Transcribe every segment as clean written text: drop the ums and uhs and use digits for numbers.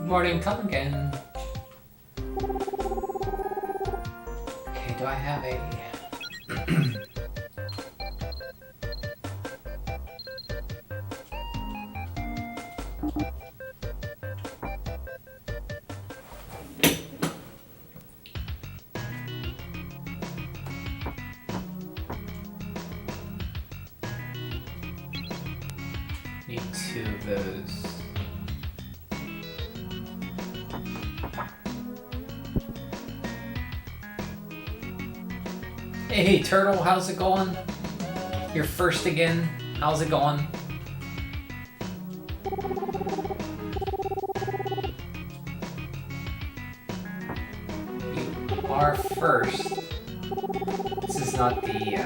Morning, come again. Okay, do I have a... Need 2 of those. Hey, Turtle, how's it going? You're first again. How's it going? You are first. This is not the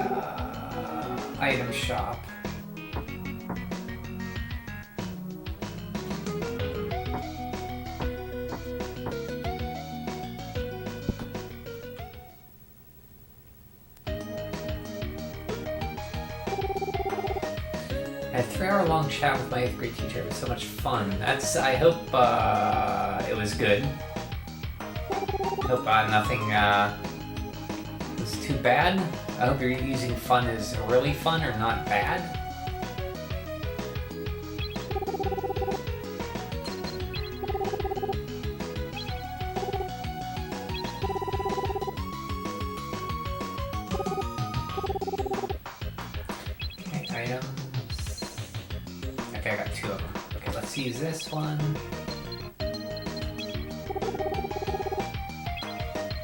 item shop. I had a 3-hour-long chat with my 8th grade teacher. It was so much fun. I hope it was good. Hope nothing was too bad. I hope you're using fun as really fun or not bad. Okay, items. Okay, I got 2 of them. Okay, let's use this one.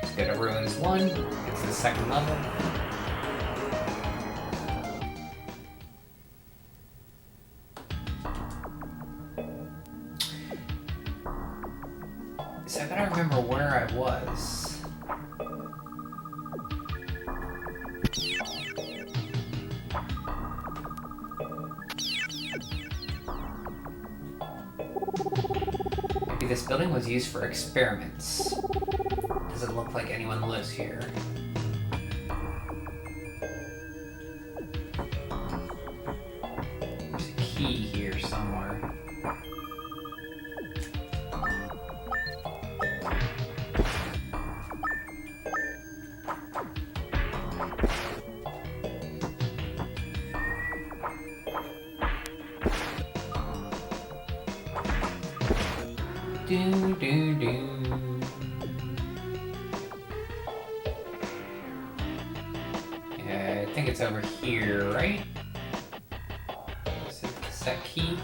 Let's go to Ruins 1. It's the 2nd level. So I gotta remember where I was. Maybe this building was used for experiments. Doesn't look like anyone lives here. There's a key here somewhere. Do do do. Yeah, I think it's over here, right? Is it the set key?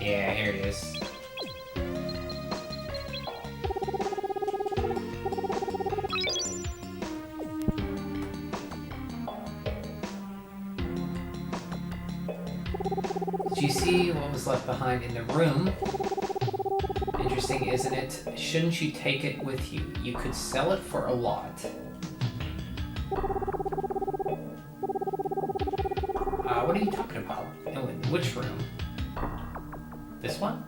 Yeah, here it is. Did you see what was left behind in the room? Interesting, isn't it? Shouldn't you take it with you? You could sell it for a lot. What are you talking about? Oh, in which room? This one?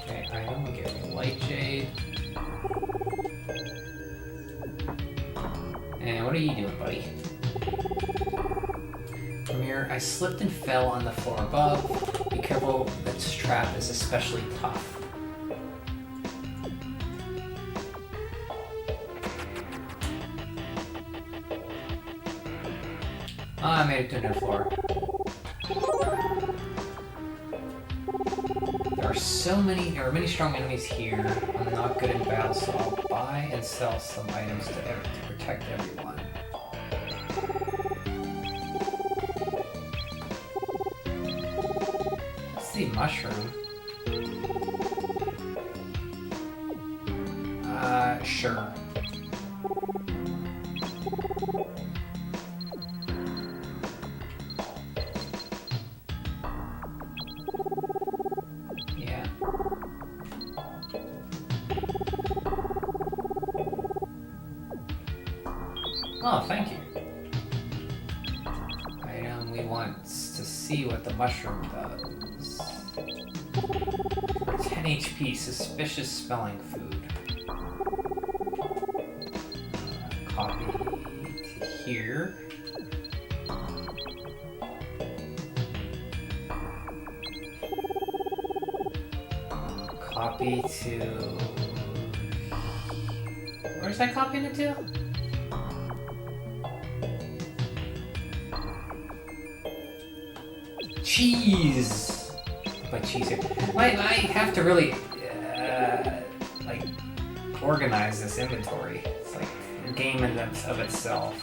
Okay, item, we'll get a light jade. And what are you doing, buddy? Mirror, I slipped and fell on the floor above. Be careful, this trap is especially tough. I made it to another floor. are there are many strong enemies here. I'm not good in battle, so I'll buy and sell some items to protect everyone. Let's see, mushroom. Sure. Yeah. Oh, thank you. Item, we want to see what the mushroom does. For 10 HP, suspicious smelling food. Copy to here. Copy to... Where's that copying it to? Cheese! By cheese here. I have to really, like, organize this inventory. It's like a game in of itself.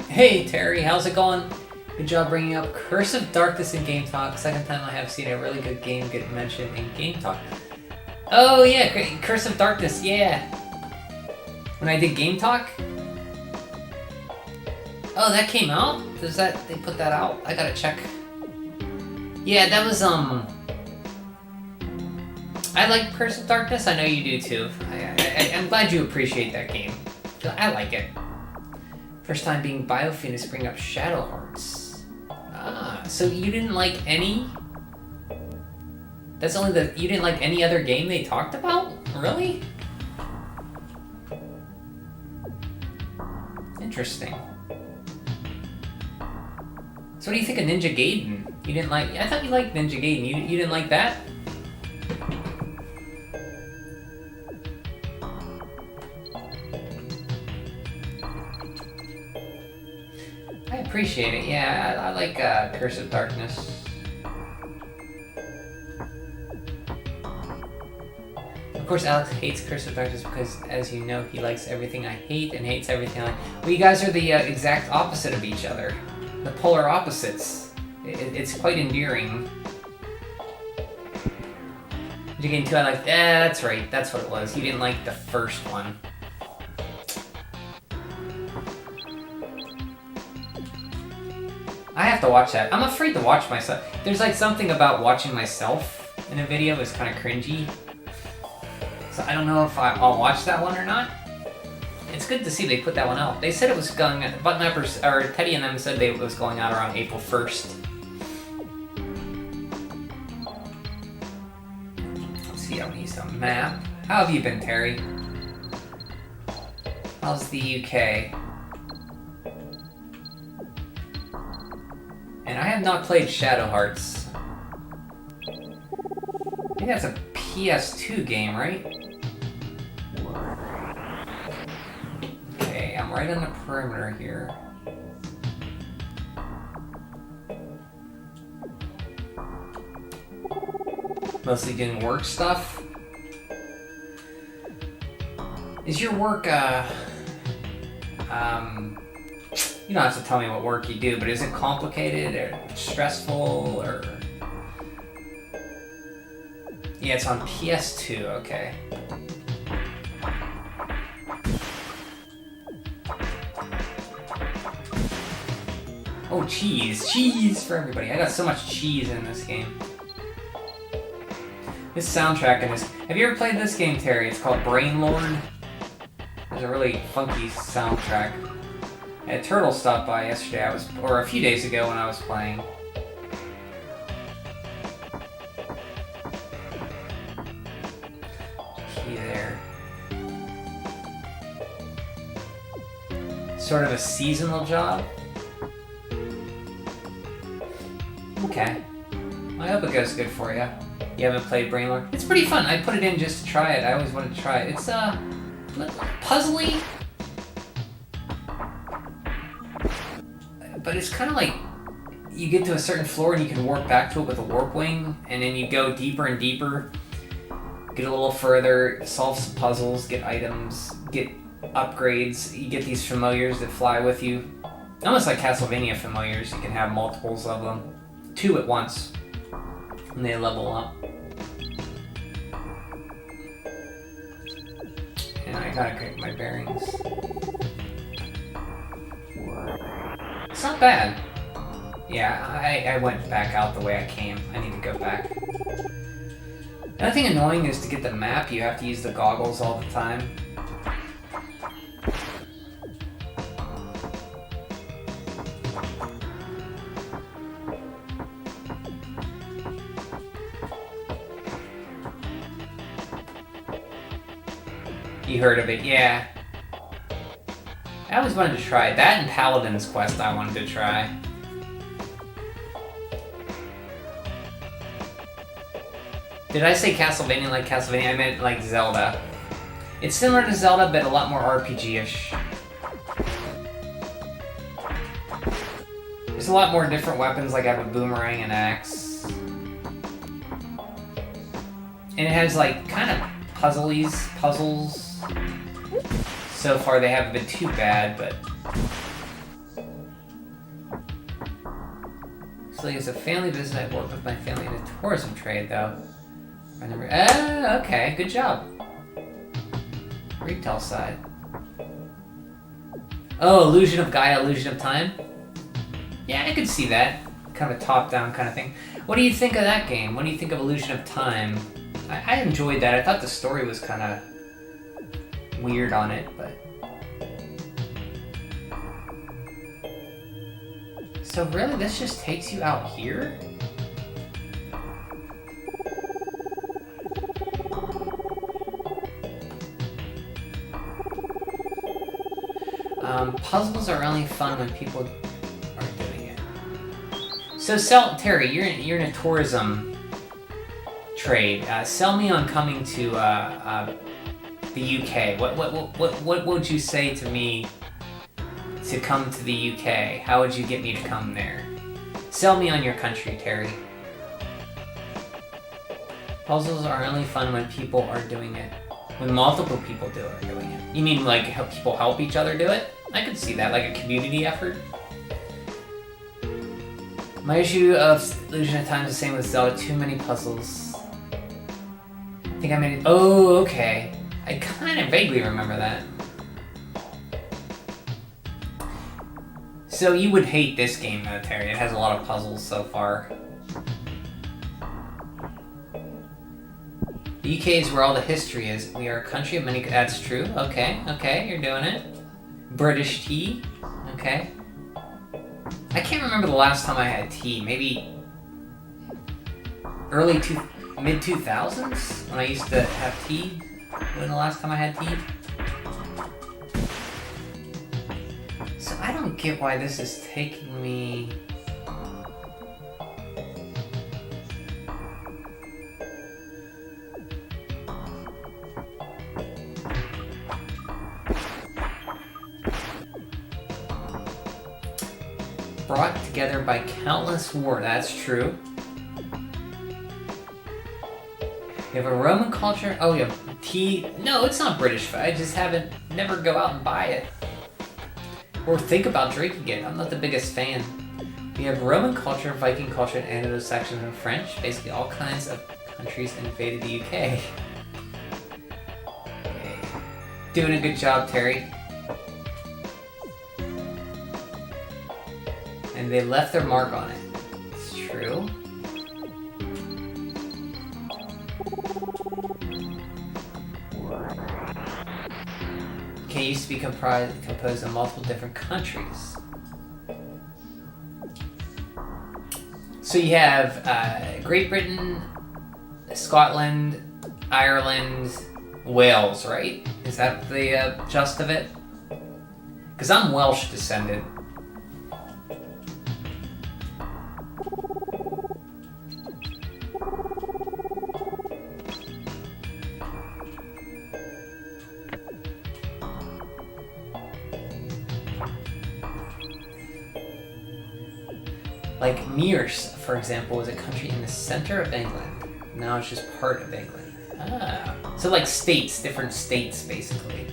Hey Terry, how's it going? Good job bringing up Curse of Darkness in Game Talk. Second time I have seen a really good game get mentioned in Game Talk. Oh yeah, Curse of Darkness, yeah. When I did Game Talk? Oh, that came out? They put that out? I gotta check. Yeah, that was, I like Curse of Darkness, I know you do too. I'm glad you appreciate that game. I like it. First time being Biophoenix bring up Shadow Hearts. Ah, so you didn't like any? That's only you didn't like any other game they talked about? Really? Interesting. So what do you think of Ninja Gaiden? You didn't like... I thought you liked Ninja Gaiden. You didn't like that? I appreciate it. Yeah, I like Curse of Darkness. Of course, Alex hates Curse of Darkness because, as you know, he likes everything I hate and hates everything I like. Well, you guys are the exact opposite of each other. The polar opposites. It's quite endearing. Did you get into it? Like, that's right. That's what it was. You didn't like the first one. I have to watch that. I'm afraid to watch myself. There's like something about watching myself in a video is kind of cringy. So I don't know if I'll watch that one or not. It's good to see they put that one out. They said it was going... Button Uppers, or Teddy and them said it was going out around April 1st. Let's see how he's on map. How have you been, Terry? How's the UK? And I have not played Shadow Hearts. I think that's a PS2 game, right? Okay, I'm right on the perimeter here. Mostly doing work stuff. Is your work, you don't have to tell me what work you do, but is it complicated or stressful or... Yeah, it's on PS2, okay. Oh, cheese. Cheese for everybody. I got so much cheese in this game. This soundtrack in this... Have you ever played this game, Terry? It's called Brain Lord. There's a really funky soundtrack. And Turtle stopped by yesterday, or a few days ago when I was playing. Key there. Sort of a seasonal job. Okay. I hope it goes good for you. You haven't played Brainlord? It's pretty fun. I put it in just to try it. I always wanted to try it. It's puzzly. but it's kind of like you get to a certain floor and you can warp back to it with a warp wing, and then you go deeper and deeper, get a little further, solve some puzzles, get items, get upgrades. You get these familiars that fly with you. Almost like Castlevania familiars, you can have multiples of them. 2 at once. And they level up. And I gotta get my bearings. It's not bad. Yeah, I went back out the way I came. I need to go back. Another thing annoying is to get the map, you have to use the goggles all the time. You heard of it, yeah. I always wanted to try it. That and Paladin's Quest I wanted to try. Did I say Castlevania like Castlevania? I meant like Zelda. It's similar to Zelda, but a lot more RPG-ish. There's a lot more different weapons, like I have a boomerang and axe. And it has like kind of puzzles. So far they haven't been too bad, but... So like it's a family business. I work with my family in the tourism trade, though. Okay, good job. Retail side. Oh, Illusion of Gaia, Illusion of Time? Yeah, I could see that. Kind of a top-down kind of thing. What do you think of that game? What do you think of Illusion of Time? I enjoyed that. I thought the story was kind of weird on it, but... So really, this just takes you out here? Puzzles are only fun when people are doing it. So, Terry, you're in a tourism trade. Sell me on coming to the UK. What would you say to me to come to the UK? How would you get me to come there? Sell me on your country, Terry. Puzzles are only fun when people are doing it. When multiple people are doing it. You mean like people help each other do it? I could see that, like a community effort. My issue of Illusion of Time is the same with Zelda. Too many puzzles. I think I made it. Oh, okay. I kind of vaguely remember that. So you would hate this game, though, Terry. It has a lot of puzzles so far. The UK is where all the history is. We are a country of many... That's true. Okay, you're doing it. British tea. Okay. I can't remember the last time I had tea. Maybe... mid-2000s? When I used to have tea? When the last time I had tea? So I don't get why this is taking me... Brought together by countless wars. That's true. You have a Roman culture. Oh, you have tea. No, it's not British. I just never go out and buy it. Or think about drinking it. I'm not the biggest fan. We have Roman culture, Viking culture, and Anglo-Saxon and French. Basically all kinds of countries invaded the UK. Okay. Doing a good job, Terry. And they left their mark on it. It's true. UK used to be composed of multiple different countries. So you have Great Britain, Scotland, Ireland, Wales, right? Is that the gist of it? Because I'm Welsh descended. Like Mears, for example, was a country in the center of England. Now it's just part of England. Ah. So like states, different states, basically.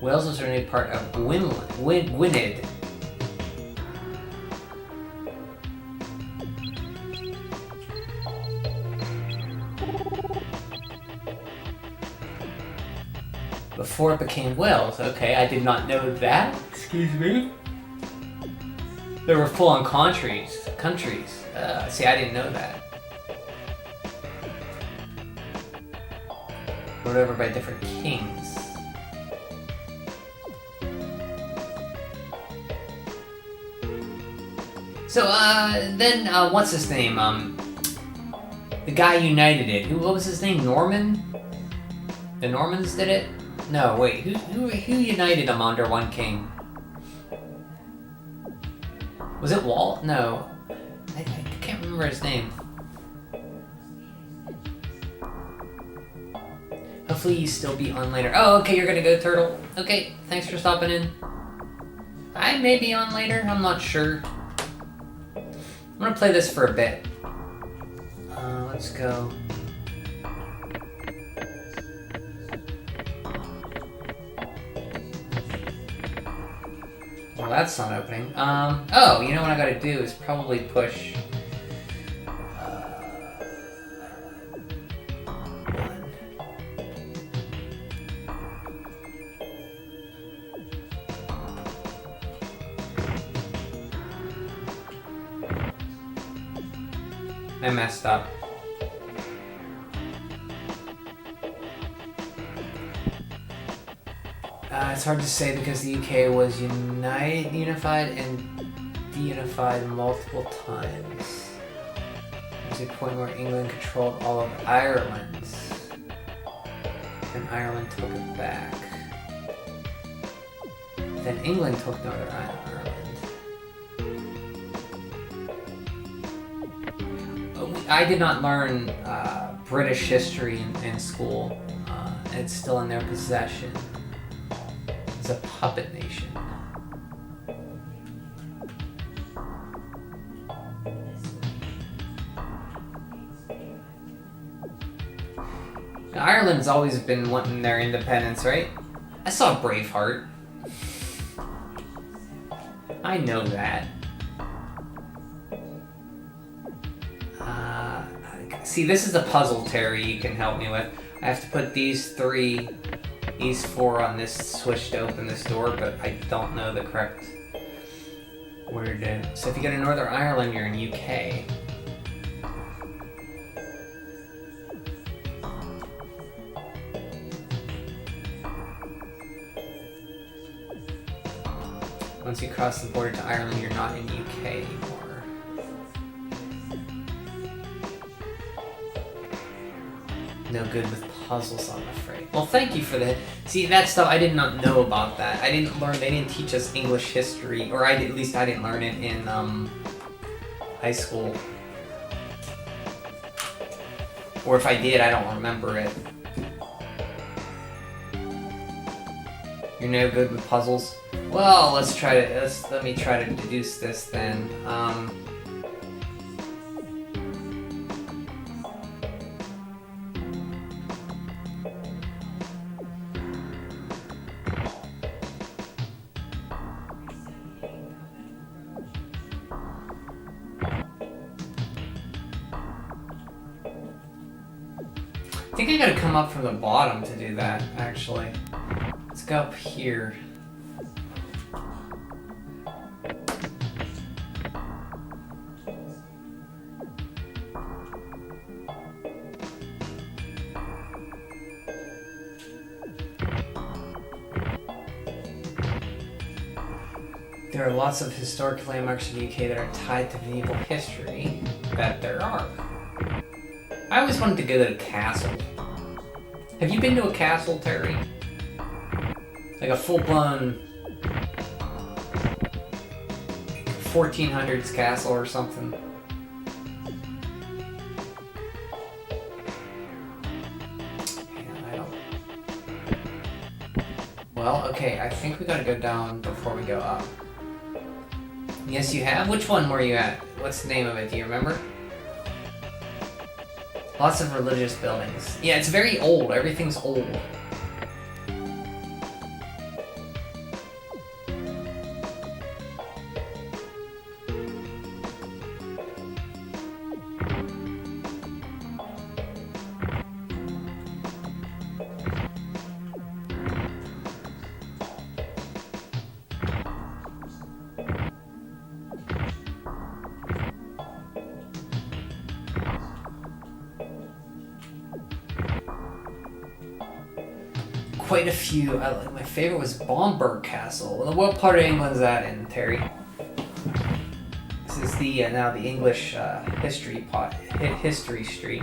Wales was originally part of Gwynedd. Before it became Wales. Okay, I did not know that. Excuse me. There were full-on countries. See, I didn't know that. Ruled over by different kings. So, then, what's his name? The guy united it. What was his name? Norman? The Normans did it? No, wait. Who united them under one king? Was it Walt? No. I can't remember his name. Hopefully you still be on later. Oh, okay, you're gonna go, Turtle. Okay, thanks for stopping in. I may be on later, I'm not sure. I'm gonna play this for a bit. Let's go. Well, that's not opening. Oh, you know what I gotta do is probably push... I messed up. It's hard to say because the UK was unified and de-unified multiple times. There's a point where England controlled all of Ireland, and Ireland took it back. Then England took Northern Ireland. I did not learn British history in school. It's still in their possession. It's a puppet nation. Now, Ireland's always been wanting their independence, right? I saw Braveheart. I know that. See, this is a puzzle, Terry, you can help me with. I have to put these four on this switch to open this door, but I don't know the correct word. So if you go to Northern Ireland, you're in UK. Once you cross the border to Ireland, you're not in UK anymore. No good with puzzles, I'm afraid. Well, thank you for that. See, that stuff, I did not know about that. I didn't learn, they didn't teach us English history, or at least I didn't learn it in high school. Or if I did, I don't remember it. You're no good with puzzles? Well, let me try to deduce this then. I think I gotta come up from the bottom to do that, actually. Let's go up here. There are lots of historic landmarks in the UK that are tied to medieval history. That there are. I always wanted to go to a castle. Have you been to a castle, Terry? Like a full-blown 1400s castle or something? Yeah, I don't... Well, okay, I think we gotta go down before we go up. Yes, you have? Which one were you at? What's the name of it? Do you remember? Lots of religious buildings. Yeah, it's very old. Everything's old. Quite a few. My favorite was Baumberg Castle. Well, what part of England is that in, Terry? This is the now the English history street.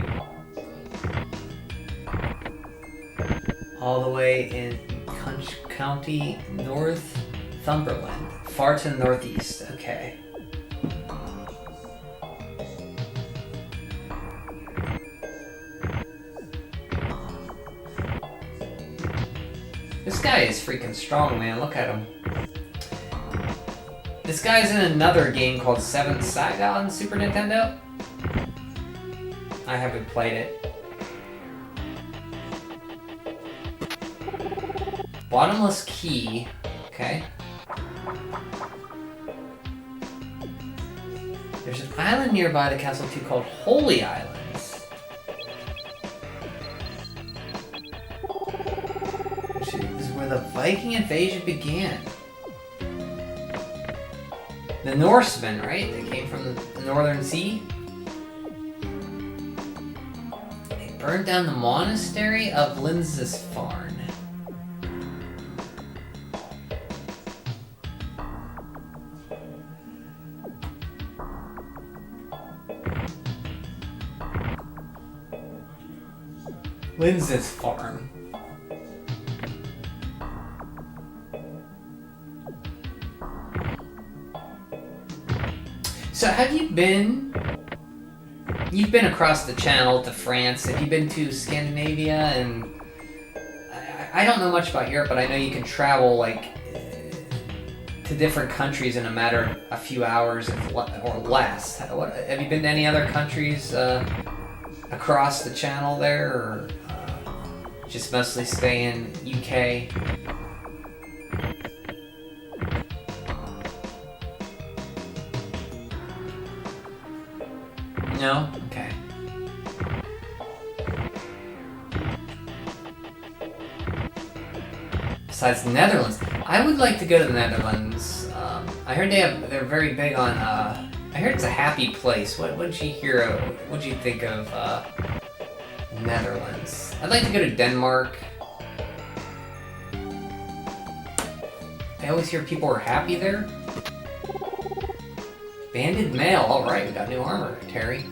All the way in County Northumberland, far to the northeast. Okay. This guy is freaking strong, man. Look at him. This guy's in another game called Seven Saga on Super Nintendo. I haven't played it. Bottomless Key. Okay. There's an island nearby the castle too called Holy Islands. The Viking invasion began. The Norsemen, right? They came from the Northern Sea. They burned down the monastery of Lindisfarne. Lindisfarne. So have you been... You've been across the channel to France. Have you been to Scandinavia? And I don't know much about Europe, but I know you can travel like to different countries in a matter of a few hours or less. Have you been to any other countries across the channel there, or just mostly stay in UK? No? Okay. Besides the Netherlands, I would like to go to the Netherlands. I heard they're very big on. I heard it's a happy place. What did you hear? What did you think of Netherlands? I'd like to go to Denmark. I always hear people are happy there. Banded mail. All right, we got new armor, Terry.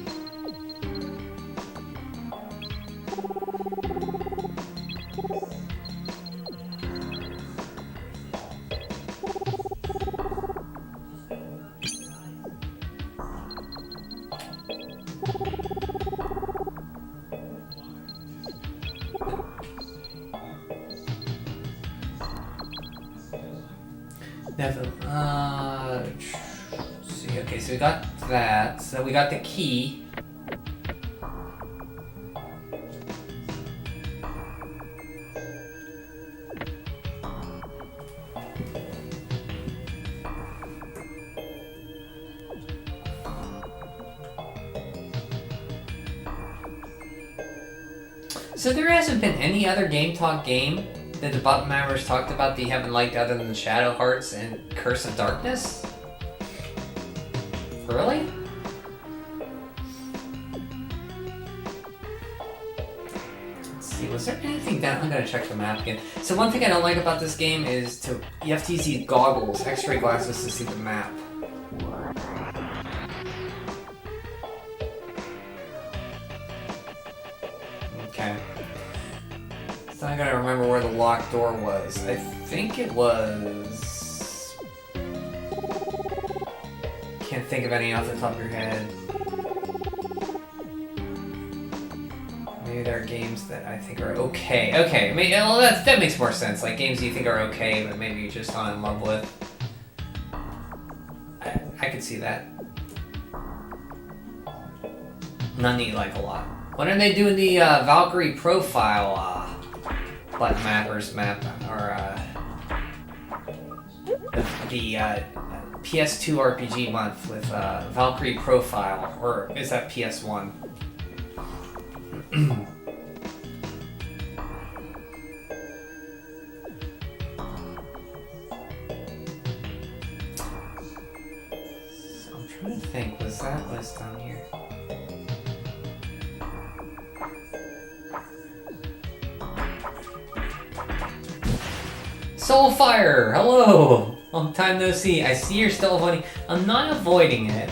Let's see. Okay, so we got that. So we got the key. So there hasn't been any other Game Talk game that the button members talked about that you haven't liked other than Shadow Hearts and Curse of Darkness? Really? Let's see, was there anything down? I'm gonna check the map again. So one thing I don't like about this game is you have to use these goggles, X-ray glasses, to see the map. Okay. So I gotta remember where the locked door was. I think it was... Can't think of any off the top of your head. Maybe there are games that I think are okay. Okay, maybe, well, that makes more sense. Like games you think are okay, but maybe you're just not in love with. I could see that. None you like a lot. When are they doing the Valkyrie profile button mappers map or the PS2 RPG month with Valkyrie profile, or is that PS1? I'm trying to think, was that what's down here? Soulfire, hello! Long time no see. I see you're still avoiding. I'm not avoiding it.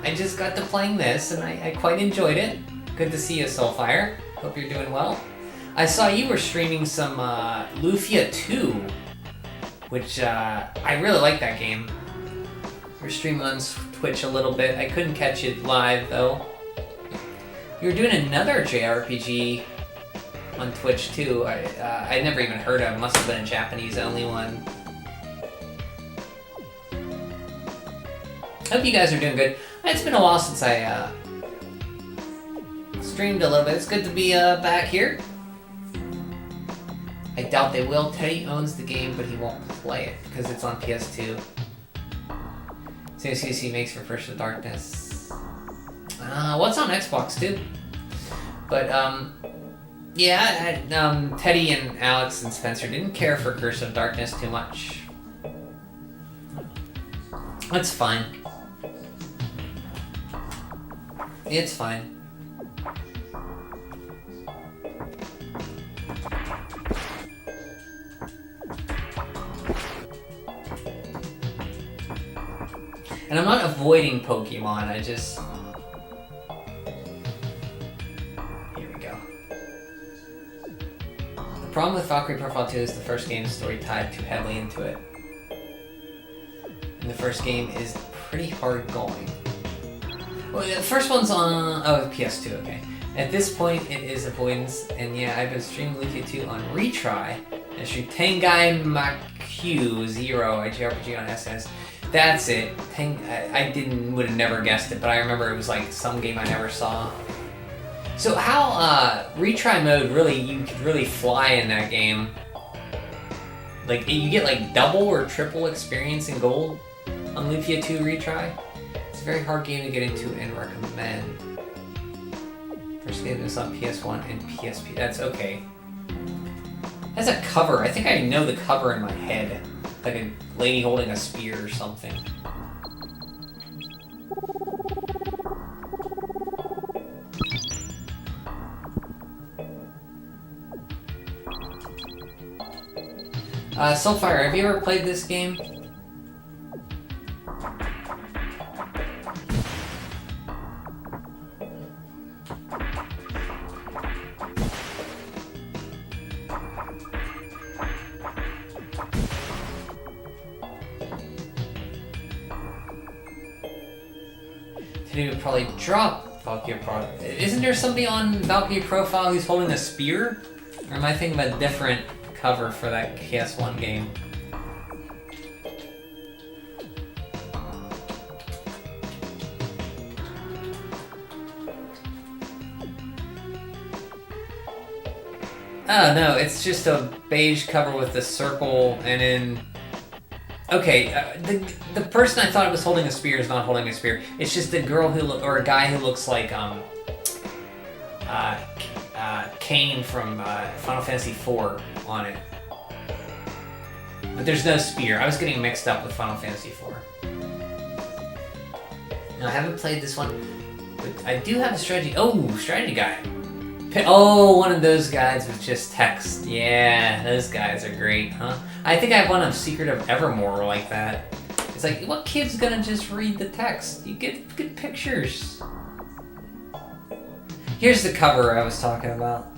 I just got to playing this and I quite enjoyed it. Good to see you, Soulfire. Hope you're doing well. I saw you were streaming some Lufia 2, which I really like that game. You're streaming on Twitch a little bit. I couldn't catch it live though. You were doing another JRPG on Twitch too. I never even heard of it. Must have been a Japanese only one. Hope you guys are doing good. It's been a while since I streamed a little bit. It's good to be back here. I doubt they will. Teddy owns the game, but he won't play it because it's on PS2. CC makes for First of Darkness. What's on Xbox too? But yeah, Teddy and Alex and Spencer didn't care for Curse of Darkness too much. That's fine. It's fine. And I'm not avoiding Pokemon, I just... Here we go. The problem with Valkyrie Profile 2 is the first game's story tied too heavily into it. And the first game is pretty hard going. Well, the first one's on... Oh, PS2, okay. At this point, it is avoidance, and yeah, I've been streaming Lufia 2 on retry. I streamed Tengai Maku Zero, a JRPG on SNES. That's it. I would have never guessed it, but I remember it was like some game I never saw. So how retry mode really, you could really fly in that game. Like you get like double or triple experience in gold on Lufia 2 retry. It's a very hard game to get into and recommend. First game is on PS1 and PSP. That's okay. That's a cover. I think I know the cover in my head. Like a lady holding a spear or something. Soulfire, have you ever played this game? He would probably drop Valkyrie Profile. Isn't there somebody on Valkyrie Profile who's holding a spear? Or am I thinking of a different cover for that PS1 game? Oh no, it's just a beige cover with a circle and then... Okay, the person I thought was holding a spear is not holding a spear. It's just a girl or a guy who looks like Kane from Final Fantasy IV on it. But there's no spear. I was getting mixed up with Final Fantasy IV. Now, I haven't played this one, but I do have a strategy. Oh, strategy guide. Oh, one of those guides with just text. Yeah, those guys are great, huh? I think I have one of Secret of Evermore like that. It's like, what kid's gonna just read the text? You get good pictures. Here's the cover I was talking about.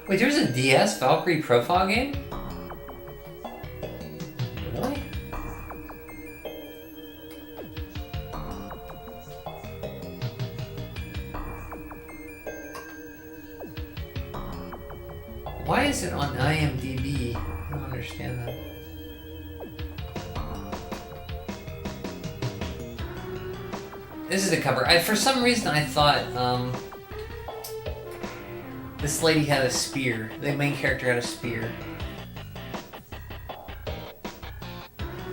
Wait, there's a DS Valkyrie Profile game? Really? Why is it on IMDb? I don't understand that. This is the cover. For some reason I thought this lady had a spear. The main character had a spear.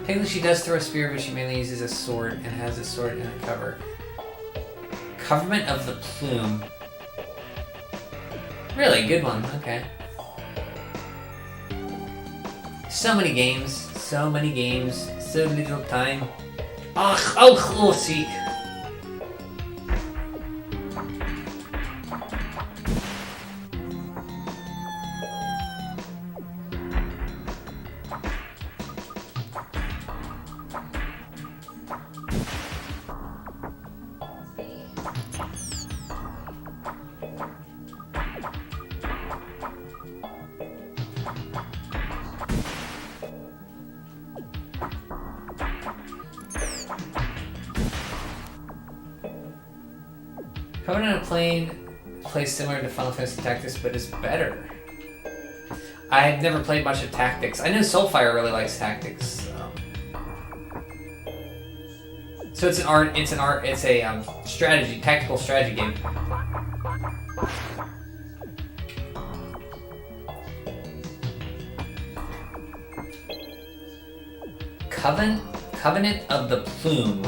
Technically she does throw a spear, but she mainly uses a sword and has a sword in the cover. Coverment of the Plume. Really? Good one. Okay. So many games. So many games. So little time. Oh, see. Covenant of Plane plays similar to Final Fantasy Tactics, but is better. I've never played much of Tactics. I know Soulfire really likes Tactics. So it's a strategy, tactical strategy game. Covenant of the Plume.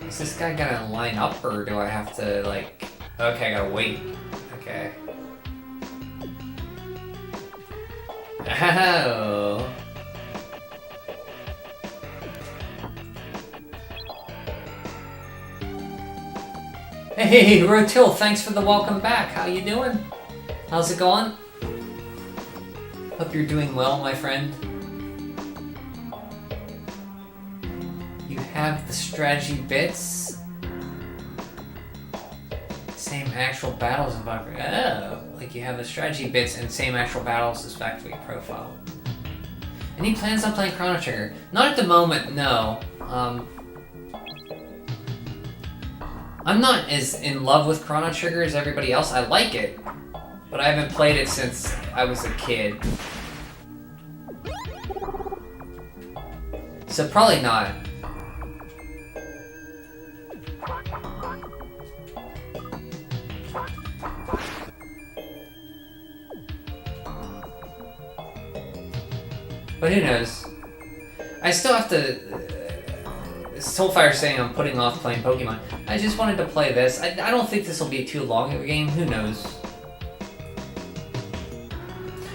Is this guy gonna line up, or do I have to, like... Okay, I gotta wait. Okay. Oh. Hey, Rotil, thanks for the welcome back. How you doing? How's it going? Hope you're doing well, my friend. You have the strategy bits. Same actual battles in Valkyrie. Oh, like you have the strategy bits and same actual battles as Factory Profile. Any plans on playing Chrono Trigger? Not at the moment, no. I'm not as in love with Chrono Trigger as everybody else. I like it, but I haven't played it since I was a kid. So probably not. But who knows? I still have to... Soulfire saying I'm putting off playing Pokemon. I just wanted to play this. I don't think this will be too long of a game. Who knows?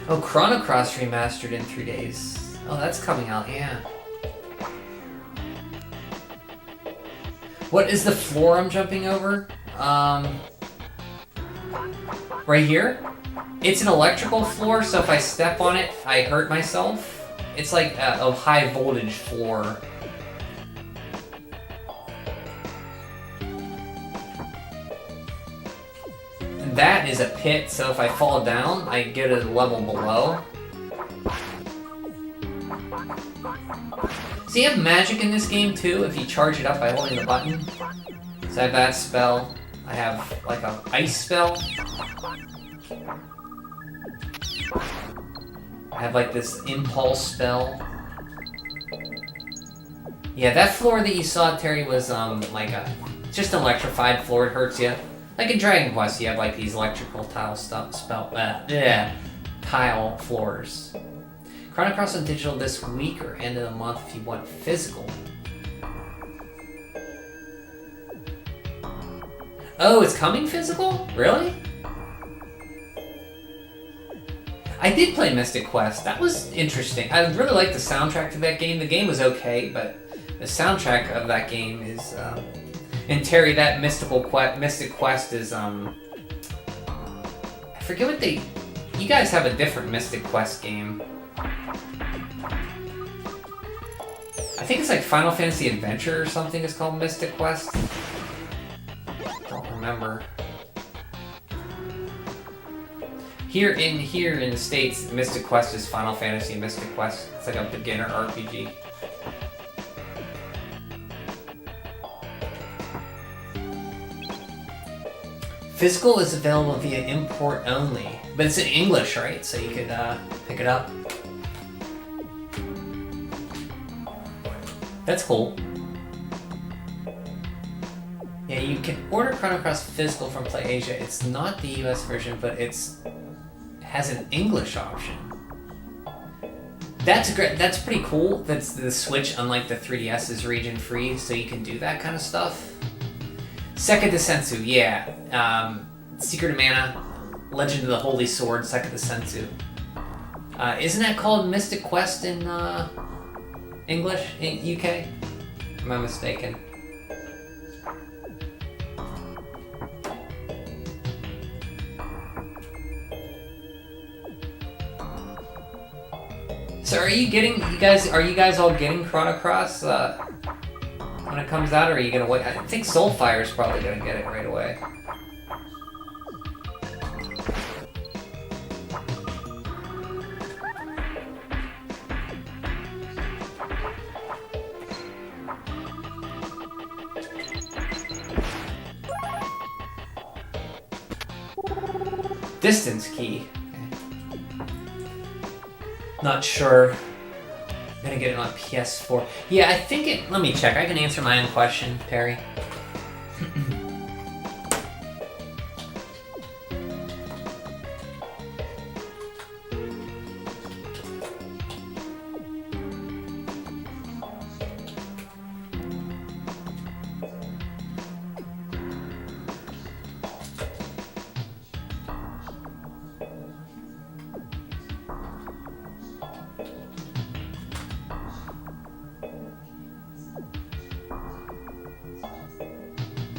Oh, Chrono Cross remastered in 3 days. Oh, that's coming out, yeah. What is the floor I'm jumping over? Right here? It's an electrical floor, so if I step on it, I hurt myself. It's like a high voltage floor. And that is a pit, so if I fall down, I get a level below. So you have magic in this game too, if you charge it up by holding the button. So I have that spell. I have like an ice spell. I have like this impulse spell. Yeah, that floor that you saw, Terry, was like a just an electrified floor. It hurts you. Like in Dragon Quest, you have like these electrical tile tile floors. Chrono Cross on digital this week or end of the month if you want physical. Oh, it's coming physical? Really? I did play Mystic Quest. That was interesting. I really liked the soundtrack to that game. The game was okay, but the soundtrack of that game is... and Terry, that Mystic Quest is... I forget what they... You guys have a different Mystic Quest game. I think it's like Final Fantasy Adventure or something is called Mystic Quest. Don't remember. Here in the States, Mystic Quest is Final Fantasy Mystic Quest. It's like a beginner RPG. Physical is available via import only, but it's in English, right? So you could pick it up. That's cool. Yeah, you can order Chrono Cross physical from PlayAsia. It's not the US version, but it has an English option. That's great. That's pretty cool. That's the Switch, unlike the 3DS, is region free, so you can do that kind of stuff. Sekka Sensu, yeah. Secret of Mana, Legend of the Holy Sword, Sekka Sensu. Isn't that called Mystic Quest in English, in UK? Am I mistaken? So are you guys all getting Chrono Cross when it comes out, or are you gonna wait? I think Soulfire is probably gonna get it right away. Distance key. Not sure. I'm gonna get it on PS4. Yeah, I think it. Let me check. I can answer my own question, Perry.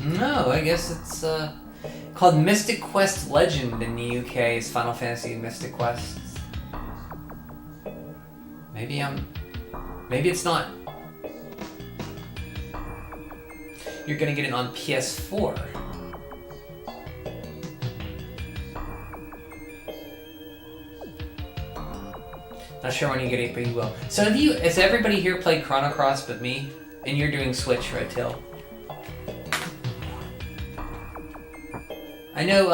No, I guess it's called Mystic Quest Legend in the UK. It's Final Fantasy Mystic Quest. Maybe it's not. You're gonna get it on PS4. Not sure when you get it, but you will. So has everybody here played Chrono Cross but me? And you're doing Switch, right, Till? I know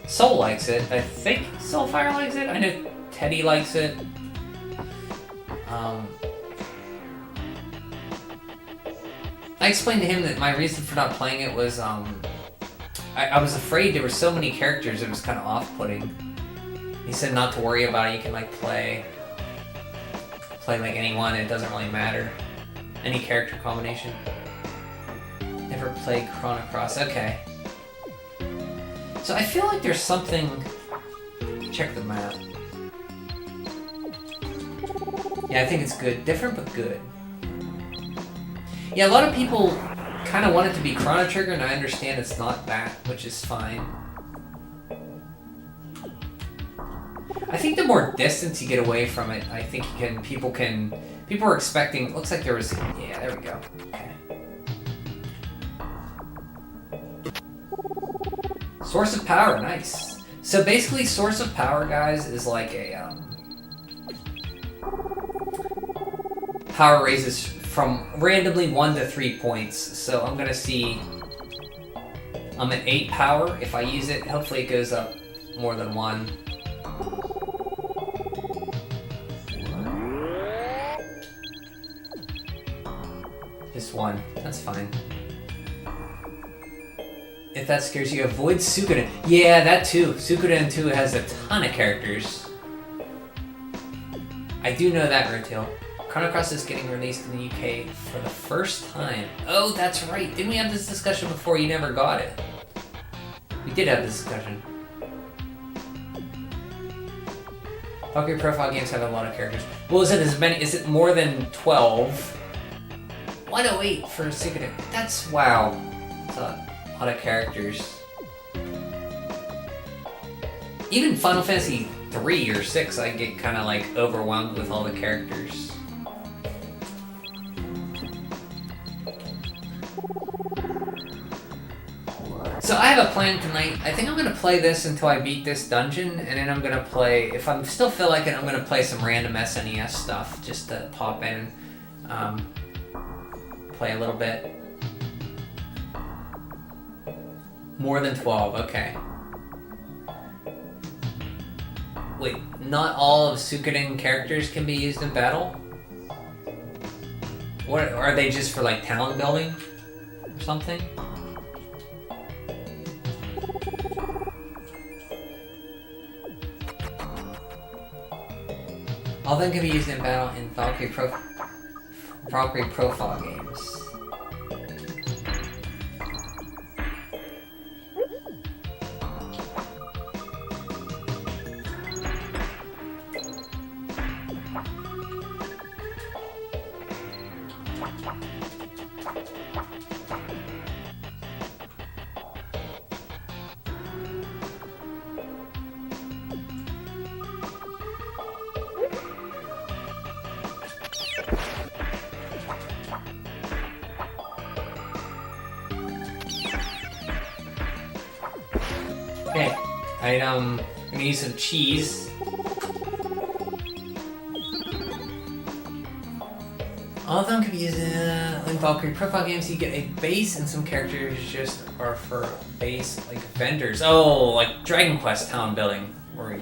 Soul likes it. I think Soulfire likes it. I know Teddy likes it. I explained to him that my reason for not playing it was I was afraid there were so many characters it was kind of off-putting. He said not to worry about it. You can like play like anyone. It doesn't really matter. Any character combination. Never played Chrono Cross. Okay. So I feel like there's something. Check the map. Yeah, I think it's good. Different but good. Yeah, a lot of people kind of want it to be Chrono Trigger, and I understand it's not that, which is fine. I think the more distance you get away from it, I think people are expecting. Looks like there was. Yeah, there we go. Okay. Source of Power, nice. So basically, Source of Power, guys, is like a power raises from randomly 1 to 3 points. So I'm gonna see. I'm at 8 power. If I use it, hopefully it goes up more than 1. Just 1. That's fine. If that scares you, avoid Suikoden. Yeah, that too. Suikoden 2 has a ton of characters. I do know that, Rotail. Chrono Cross is getting released in the UK for the first time. Oh, that's right. Didn't we have this discussion before? You never got it. We did have this discussion. Valkyrie profile games have a lot of characters. Well, is it more than 12? 108 for Suikoden. That's, wow. That's a lot of characters. Even Final Fantasy 3 or 6, I get kind of like overwhelmed with all the characters. So I have a plan tonight. I think I'm going to play this until I beat this dungeon, and then I'm going to play, if I still feel like it, I'm going to play some random SNES stuff, just to pop in, play a little bit. More than 12, okay. Wait, not all of Suikoden characters can be used in battle? What, are they just for like town building or something? All of them can be used in battle in Valkyrie profile games. Okay, I'm gonna use some cheese. All of them can be used in Valkyrie profile games. You get a base, and some characters just are for base, like vendors. Oh, like Dragon Quest town building, where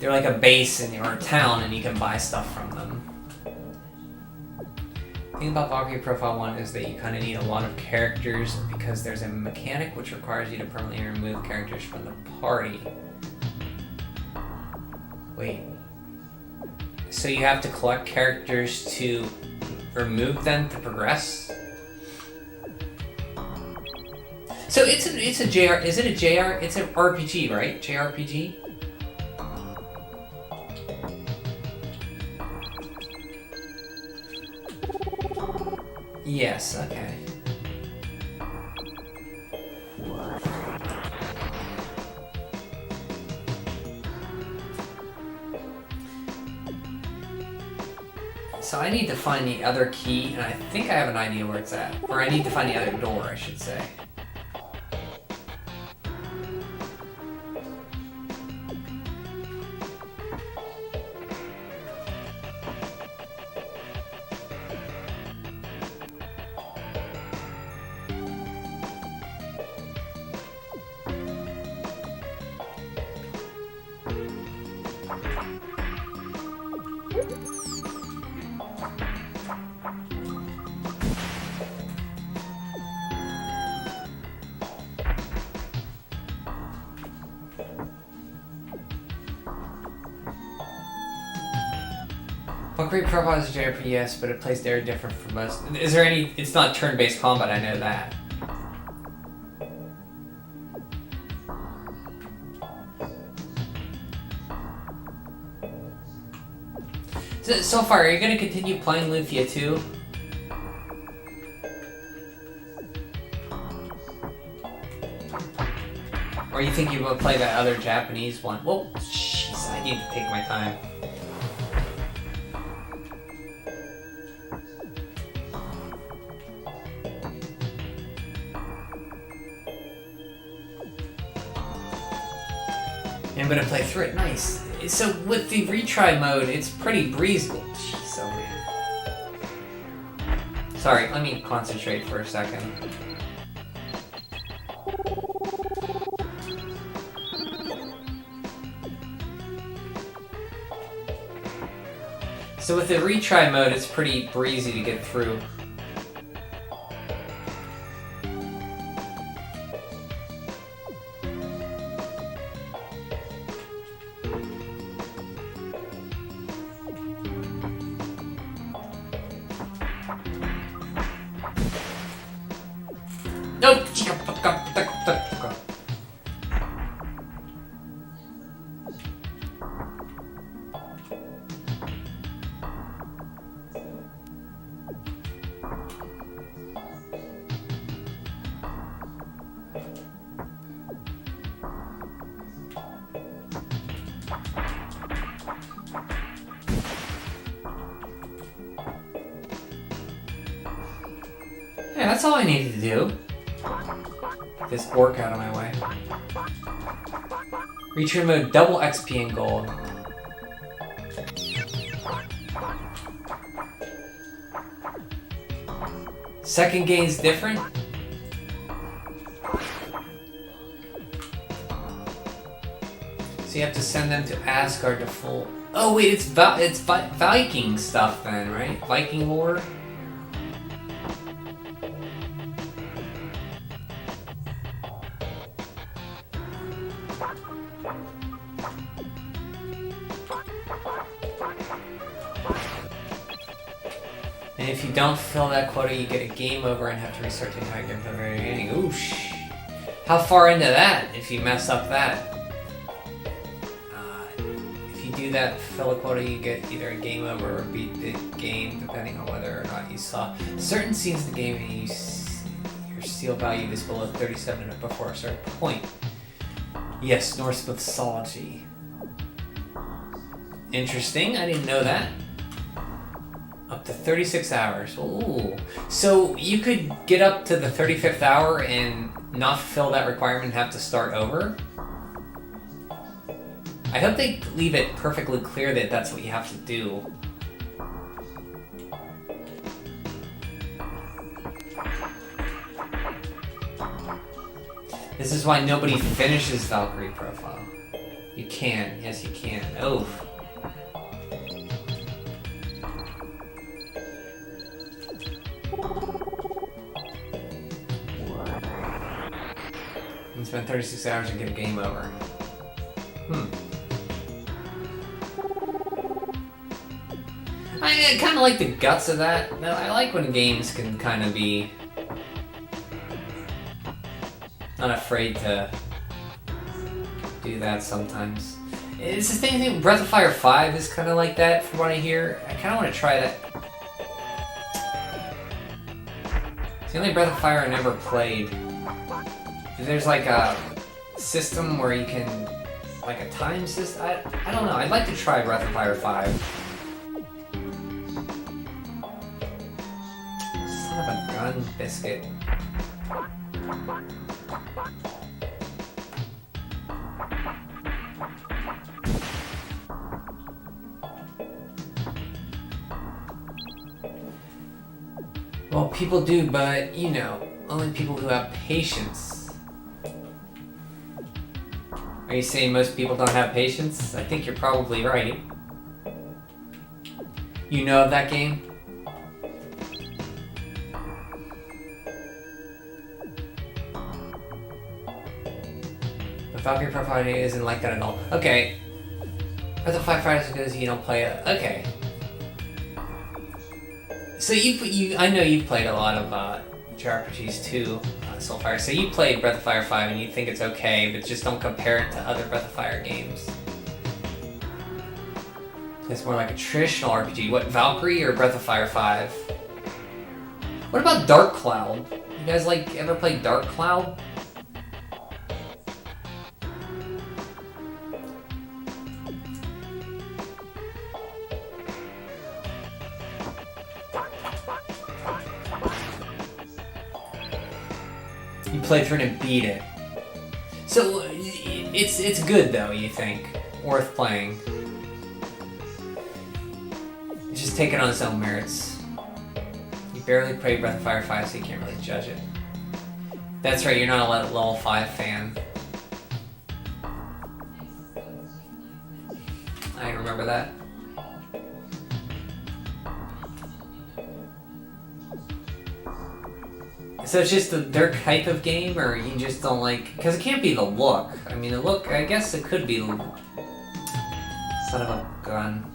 they're like a base in your town, and you can buy stuff from them. The thing about Valkyrie Profile 1 is that you kind of need a lot of characters because there's a mechanic which requires you to permanently remove characters from the party. Wait. So you have to collect characters to remove them to progress? So it's a JR, is it a JR? It's an RPG, right? JRPG? Yes, okay. So I need to find the other key, and I think I have an idea where it's at. Or I need to find the other door, I should say. Valkyrie Profile is a JRPG, yes, but it plays very different from most. Is there any... It's not turn-based combat, I know that. So far, are you going to continue playing Lufia 2? Or you think you will play that other Japanese one? Whoa, jeez, I need to take my time. I'm gonna play through it. Nice. So with the retry mode, it's pretty breezy. Jeez, oh man. Sorry, let me concentrate for a second. So with the retry mode, it's pretty breezy to get through. Nope. Yeah, that's all I needed to do. Get this orc out of my way. Return mode, double XP and gold. Second gain's different? So you have to send them to Asgard to full... Oh wait, it's Viking stuff then, right? Viking lore? And if you don't fill that quota, you get a game over and have to restart the entire game from the very beginning. Oosh! How far into that if you mess up that? If you do that, fill a quota, you get either a game over or beat the game, depending on whether or not you saw certain scenes in the game and your seal value is below 37 before a certain point. Yes, Norse mythology. Interesting, I didn't know that. Up to 36 hours. Ooh. So you could get up to the 35th hour and not fulfill that requirement and have to start over? I hope they leave it perfectly clear that that's what you have to do. This is why nobody finishes Valkyrie Profile. You can. Yes, you can. Oh. You spend 36 hours and get a game over. I kind of like the guts of that. I like when games can kind of be unafraid to do that sometimes. It's the same thing. Breath of Fire 5 is kind of like that from what I hear. I kind of want to try that. It's the only Breath of Fire I never played. There's like a system where you can, like a time system. I don't know. I'd like to try Breath of Fire 5. Son of a gun biscuit. Well, people do, but you know, only people who have patience. Are you saying most people don't have patience? I think you're probably right. You know of that game? The Valkyrie Profile isn't like that at all. Okay. But the 5 Fridays because you don't play it. Okay. So I know you've played a lot of JRPGs too, Soulfire. So you played Breath of Fire 5 and you think it's okay, but just don't compare it to other Breath of Fire games. It's more like a traditional RPG. What, Valkyrie or Breath of Fire 5? What about Dark Cloud? You guys ever played Dark Cloud? You played through it and beat it. So it's good though, you think? Worth playing. It's just taken on its own merits. You barely played Breath of Fire 5, so you can't really judge it. That's right, you're not a level 5 fan. I remember that. So it's just their type of game, or you just don't like... Because it can't be the look. I mean, the look, I guess it could be... Son of a gun.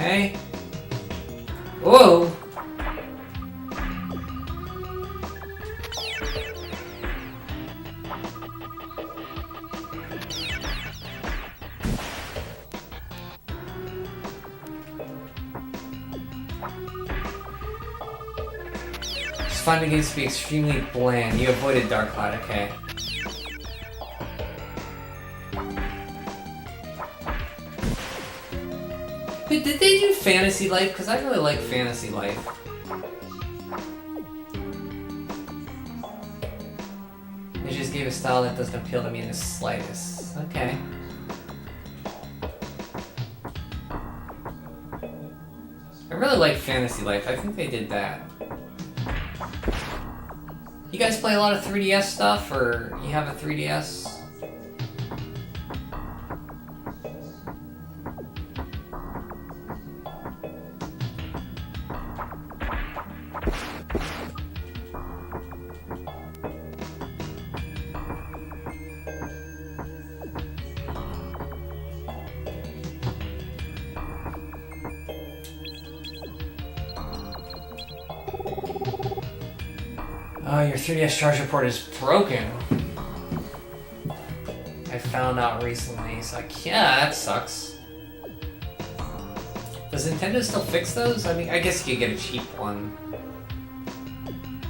Okay. Whoa! Just find the games to be extremely bland. You avoided Dark Cloud, okay. But did they do Fantasy Life? Because I really like Fantasy Life. They just gave a style that doesn't appeal to me in the slightest. Okay. I really like Fantasy Life. I think they did that. You guys play a lot of 3DS stuff, or you have a 3DS? Oh, your 3DS charger port is broken. I found out recently. It's like, yeah, that sucks. Does Nintendo still fix those? I mean, I guess you could get a cheap one.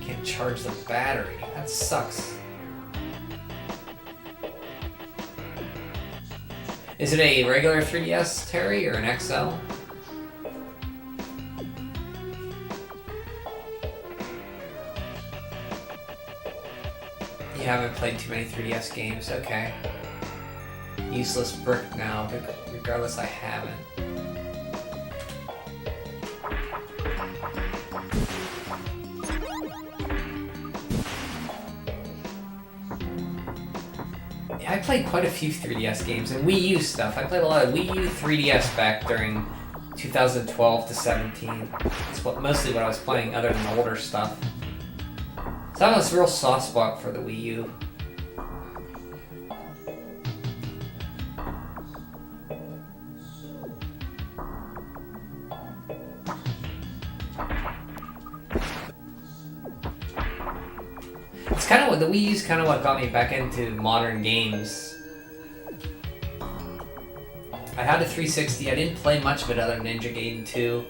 Can't charge the battery. That sucks. Is it a regular 3DS, Terry, or an XL? You haven't played too many 3DS games, okay. Useless brick now, but regardless I haven't. Yeah, I played quite a few 3DS games and Wii U stuff. I played a lot of Wii U 3DS back during 2012 to 17. That's mostly what I was playing other than the older stuff. So I have a real soft spot for the Wii U. It's kind of what the Wii U is kind of what got me back into modern games. I had a 360. I didn't play much of it other than Ninja Gaiden 2.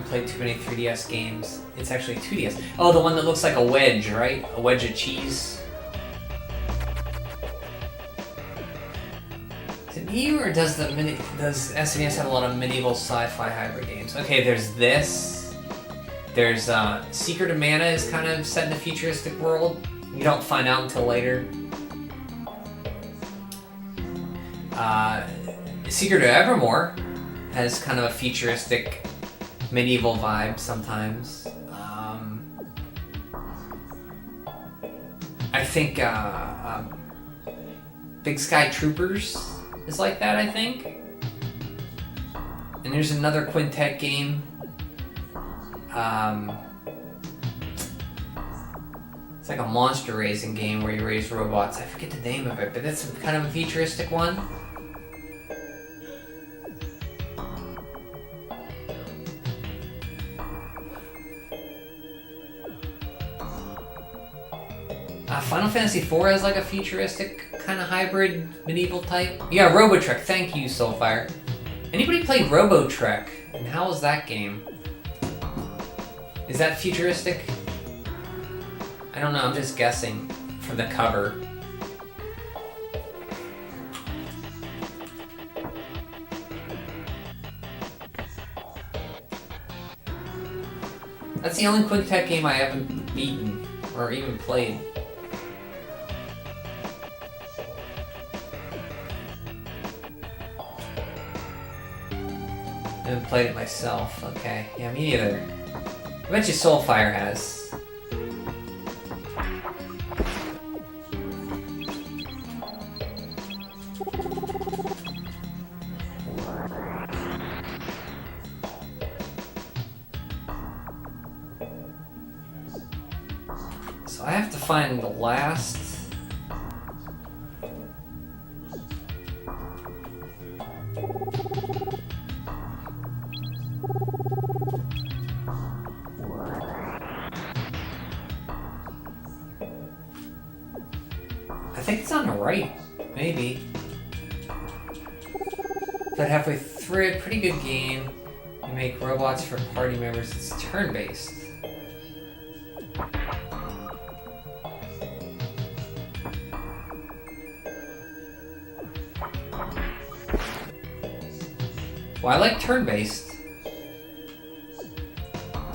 Played too many 3DS games. It's actually 2DS. Oh, the one that looks like a wedge, right? A wedge of cheese. Is it me, or does SNES have a lot of medieval sci-fi hybrid games? Okay, there's this. There's Secret of Mana is kind of set in a futuristic world. You don't find out until later. Secret of Evermore has kind of a futuristic medieval vibe sometimes. I think Big Sky Troopers is like that, I think. And there's another Quintet game. It's like a monster raising game where you raise robots. I forget the name of it, but it's kind of a futuristic one. Final Fantasy IV has like a futuristic kind of hybrid medieval type. Yeah, Robotrek. Thank you, Soulfire. Anybody played Robotrek? And how was that game? Is that futuristic? I don't know. I'm just guessing from the cover. That's the only Quintet game I haven't beaten or even played. I haven't played it myself. Okay, yeah, me neither. I bet you Soulfire has. So I have to find the last. maybe. But halfway through it, pretty good game. You make robots for party members. It's turn-based. Well, I like turn-based.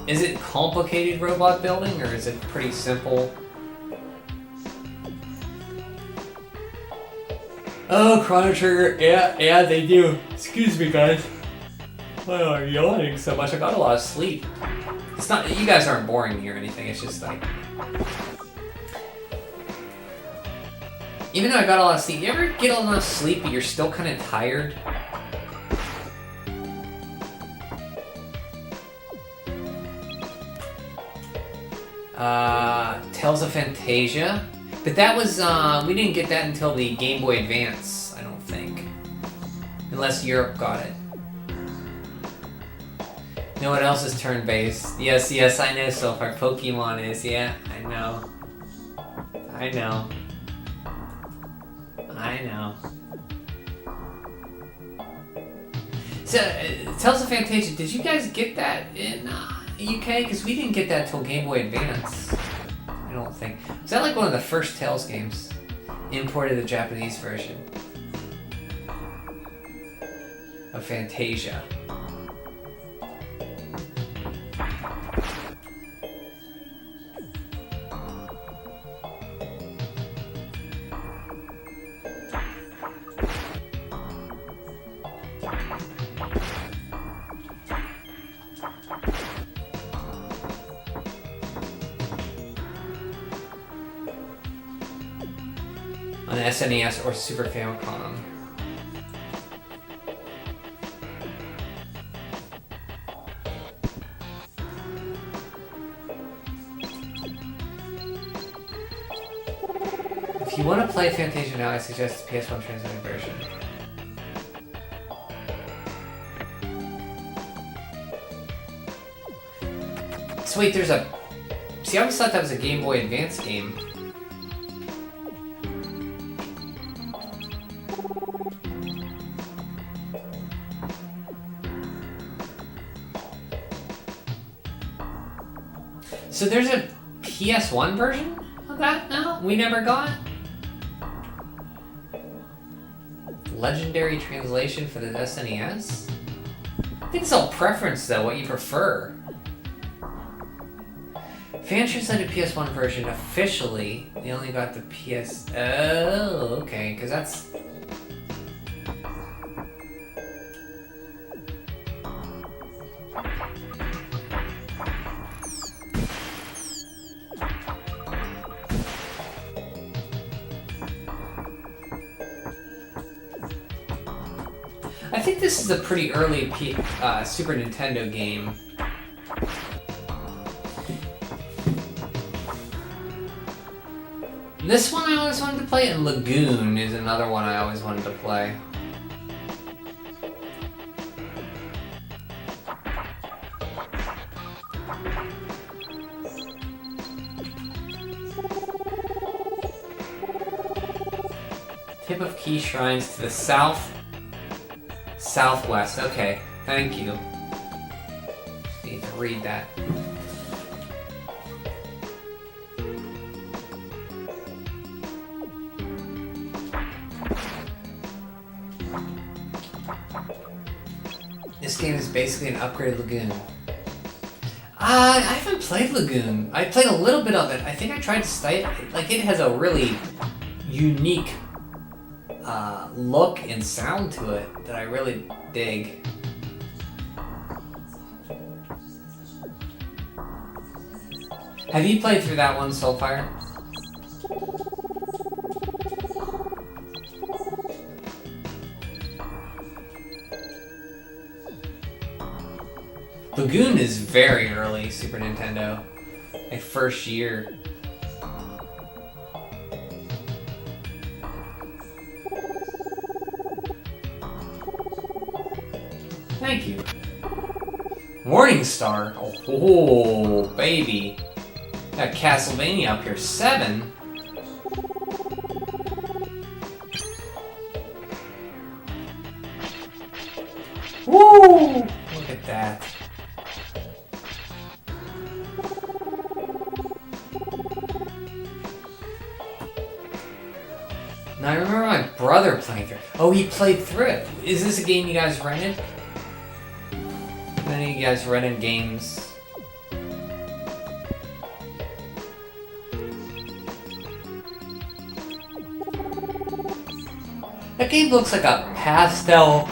Is it complicated robot building, or is it pretty simple? Oh, Chrono Trigger. Yeah, they do. Excuse me, guys. Why are you yawning so much? I got a lot of sleep. It's not. You guys aren't boring me or anything. It's just like. Even though I got a lot of sleep, you ever get enough sleep but you're still kind of tired? Tales of Fantasia. But that was, we didn't get that until the Game Boy Advance, I don't think. Unless Europe got it. You know what else is turn-based? Yes, I know so far. Pokemon is, yeah, I know. I know. So, Tales of Fantasia, did you guys get that in UK? Because we didn't get that till Game Boy Advance. I don't think. Was that like one of the first Tales games? Imported the Japanese version of Fantasia. On SNES or Super Famicom. If you want to play Fantasia now, I suggest the PS1 translated version. So wait, there's a... See, I always thought that was a Game Boy Advance game. So there's a PS1 version of that now? We never got? Legendary translation for the SNES? I think it's all preference though, what you prefer. Fan translated PS1 version officially, they only got the PS... Oh, okay, because that's... I think this is a pretty early Super Nintendo game. This one I always wanted to play, and Lagoon is another one I always wanted to play. Tip of key shrines to the south. Southwest, okay, thank you. Just need to read that. This game is basically an upgraded Lagoon. I haven't played Lagoon. I played a little bit of it. I think I tried to study it. Like, it has a really unique look and sound to it that I really dig. Have you played through that one, Soulfire? Lagoon is very early Super Nintendo. Like first year. Thank you. Morningstar. Oh, baby. Got Castlevania up here. 7. Woo! Look at that. Now I remember my brother playing through it. Oh, he played through it. Is this a game you guys rented? Any of you guys rented games? That game looks like a pastel.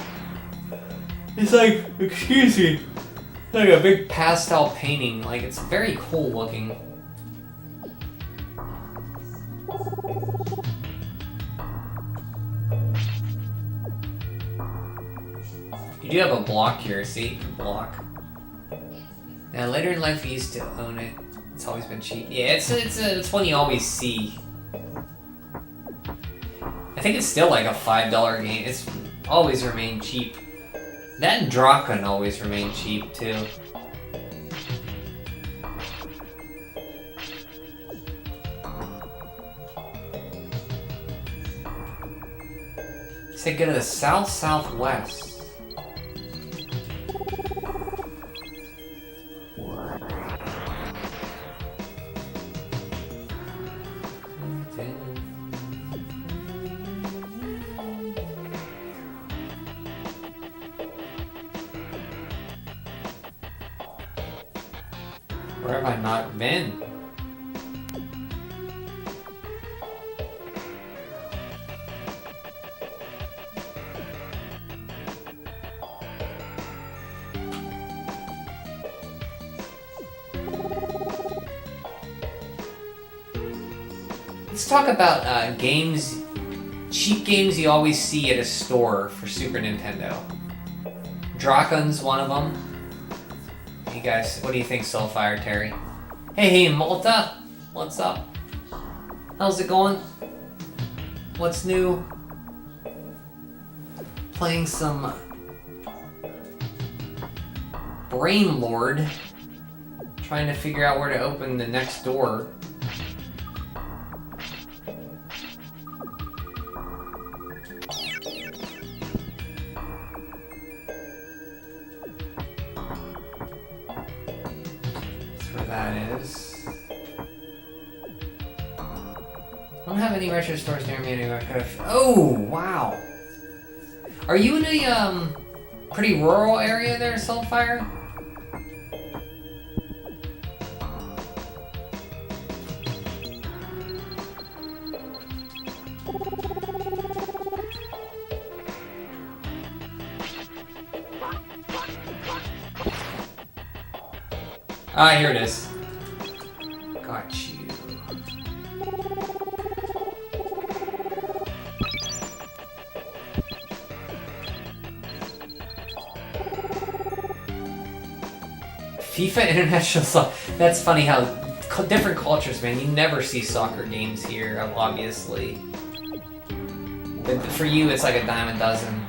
It's like, excuse me, like a big pastel painting. Like, it's very cool looking. You do have a block here, see? Block. Now, later in life, we used to own it. It's always been cheap. Yeah, it's one you always see. I think it's still like a $5 game. It's always remained cheap. That and Draken always remain cheap too. Say go to the southwest. Where have I not been? Let's talk about games, cheap games you always see at a store for Super Nintendo. Draken's one of them. You guys, what do you think, Soulfire Terry? Hey, Malta! What's up? How's it going? What's new? Playing some Brain Lord. Trying to figure out where to open the next door. I don't have any retro stores near me anymore. Oh, wow. Are you in a pretty rural area there, Soulfire? Ah, here it is. Got you. FIFA International Soccer. That's funny how different cultures, man. You never see soccer games here, obviously. But for you, it's like a dime a dozen.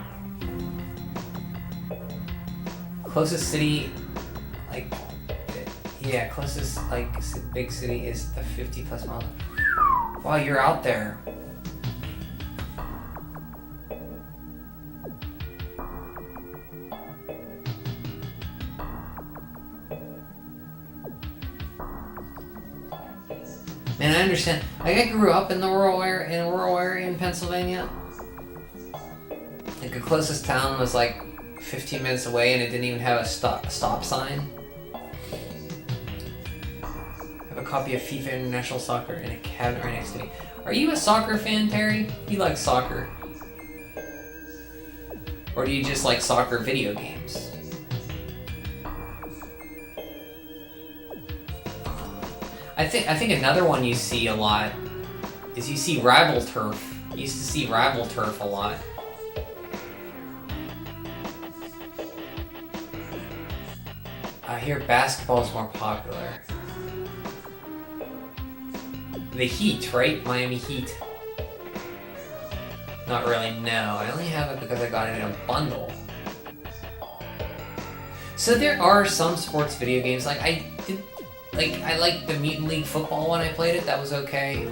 Closest city, like, yeah, closest like big city is the 50 plus miles. Wow, you're out there. And I understand. Like, I grew up in the rural area in Pennsylvania. Like, the closest town was like 15 minutes away, and it didn't even have a stop sign. I have a copy of FIFA International Soccer in a cabinet right next to me. Are you a soccer fan, Terry? You like soccer? Or do you just like soccer video games? I think another one you see a lot is you see Rival Turf. You used to see Rival Turf a lot. I hear basketball is more popular. The Heat, right? Miami Heat. Not really, no. I only have it because I got it in a bundle. So there are some sports video games, like I liked the Mutant League Football when I played it, that was okay.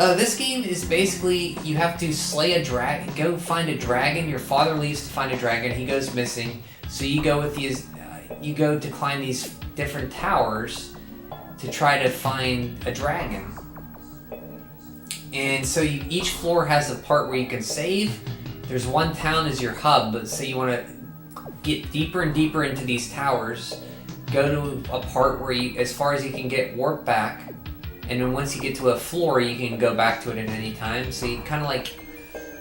This game is basically you have to slay a dragon. Go find a dragon. Your father leaves to find a dragon. He goes missing. So you go with these. You go to climb these different towers to try to find a dragon. And so each floor has a part where you can save. There's one town as your hub. But say you want to get deeper and deeper into these towers. Go to a part where you, as far as you can get, warp back. And then once you get to a floor, you can go back to it at any time. So you kind of like,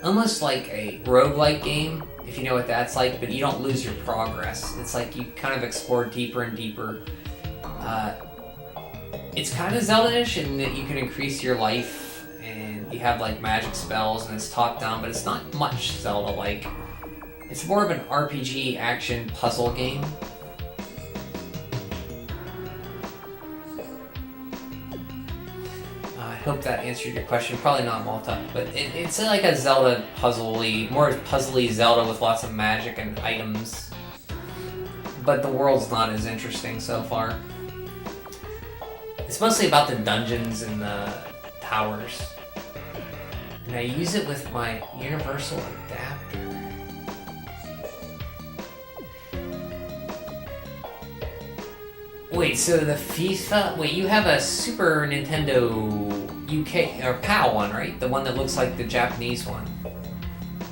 almost like a roguelike game, if you know what that's like, but you don't lose your progress. It's like you kind of explore deeper and deeper. It's kind of Zelda-ish in that you can increase your life and you have like magic spells and it's top down, but it's not much Zelda-like. It's more of an RPG action puzzle game. I hope that answered your question. Probably not Malta, but it's like a Zelda puzzle-y, more puzzly Zelda with lots of magic and items. But the world's not as interesting so far. It's mostly about the dungeons and the towers. And I use it with my universal adapter. Wait, so the FIFA... Wait, you have a Super Nintendo UK, or PAL one, right? The one that looks like the Japanese one.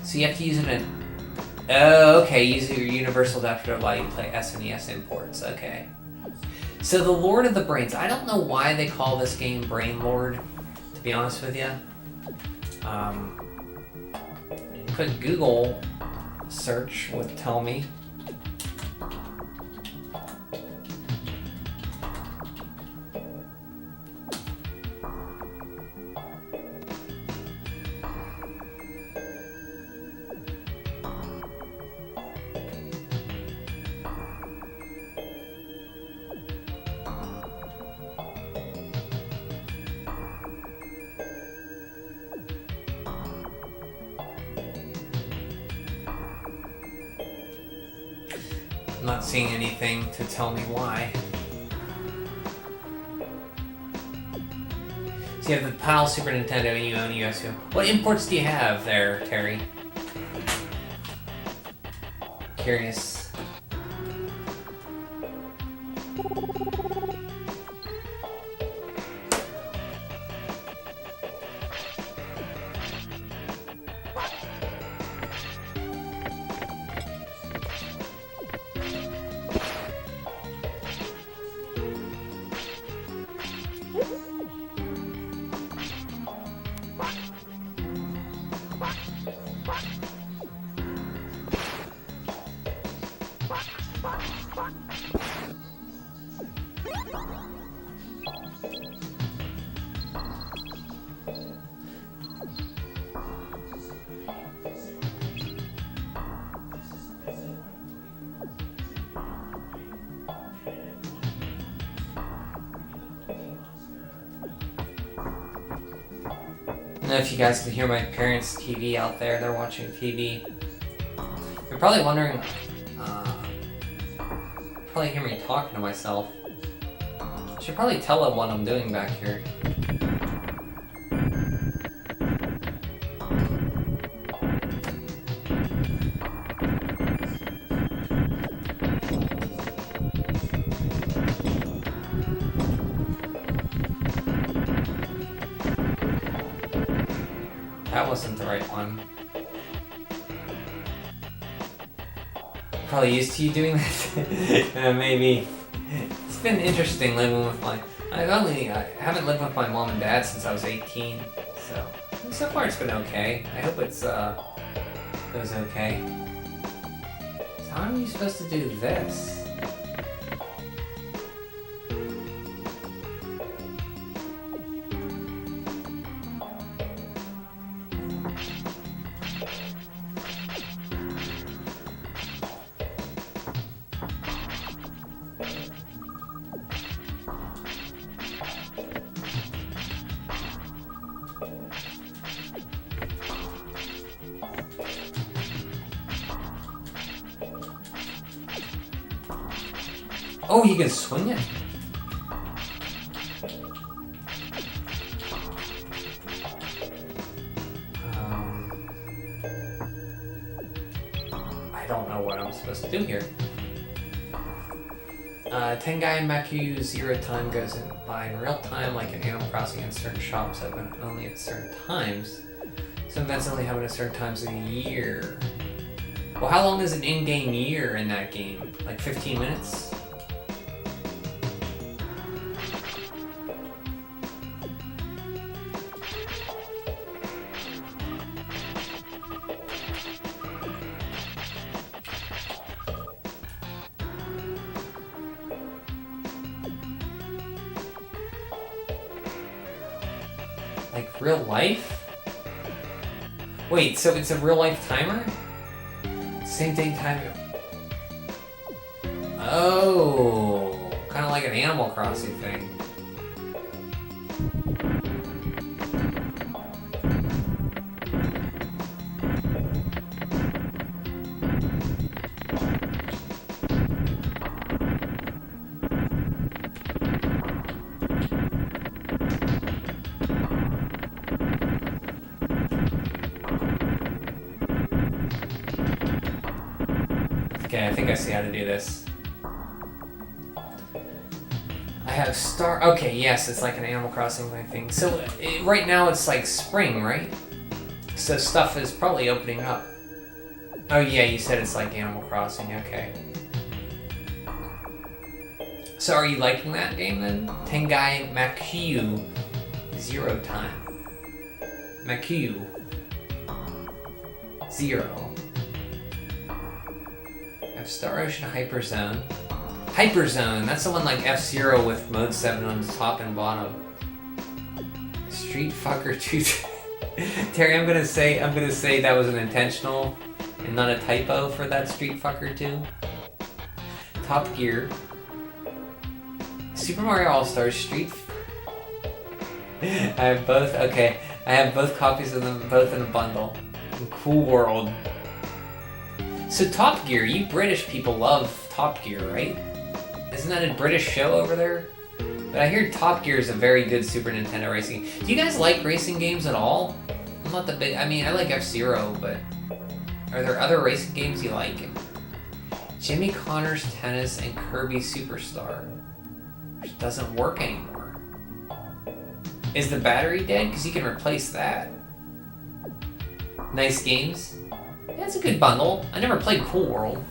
So you have to use it in... Oh, okay, use your universal adapter to allow you to play SNES imports, okay. So the Lord of the Brains, I don't know why they call this game Brain Lord, to be honest with you. Quick Google search would tell me. I'm not seeing anything to tell me why. So you have the PAL Super Nintendo and you own US. What imports do you have there, Terry? Curious. I don't know if you guys can hear my parents' TV out there. They're watching TV. You're probably wondering, probably hear me talking to myself. I should probably tell them what I'm doing back here. That wasn't the right one. Probably used to you doing that. Maybe. It's been interesting living with my... I haven't lived with my mom and dad since I was 18, so far it's been okay. I hope it goes okay. So how are you supposed to do this? Oh, you can swing it? don't know what I'm supposed to do here. Tengai Maku Zero Time goes by in real time, like in Animal Crossing, and certain shops open only at certain times. Some events only happen at certain times of the year. Well, how long is an in-game year in that game? Like 15 minutes? Like real life? Wait, so it's a real life timer? Same thing time. Oh, kind of like an Animal Crossing thing. Okay, I think I see how to do this. I have okay, yes, it's like an Animal Crossing thing. So right now it's like spring, right? So stuff is probably opening up. Oh yeah, you said it's like Animal Crossing, okay. So are you liking that game then? Tengai Maku Zero Time. Maku Zero. Star Ocean Hyperzone. Hyperzone, that's the one like F-Zero with Mode 7 on the top and bottom. Street Fucker 2. Terry, I'm gonna say that was an intentional and not a typo for that Street Fucker 2. Top Gear. Super Mario All-Stars Street. I have both, okay. I have both copies of them, both in a bundle. Cool World. So Top Gear, you British people love Top Gear, right? Isn't that a British show over there? But I hear Top Gear is a very good Super Nintendo racing. Do you guys like racing games at all? I'm not the big, I mean, I like F-Zero, but are there other racing games you like? Jimmy Connors Tennis and Kirby Superstar, which doesn't work anymore. Is the battery dead? Because you can replace that. Nice games. Yeah, it's a good bundle. I never played Cool World.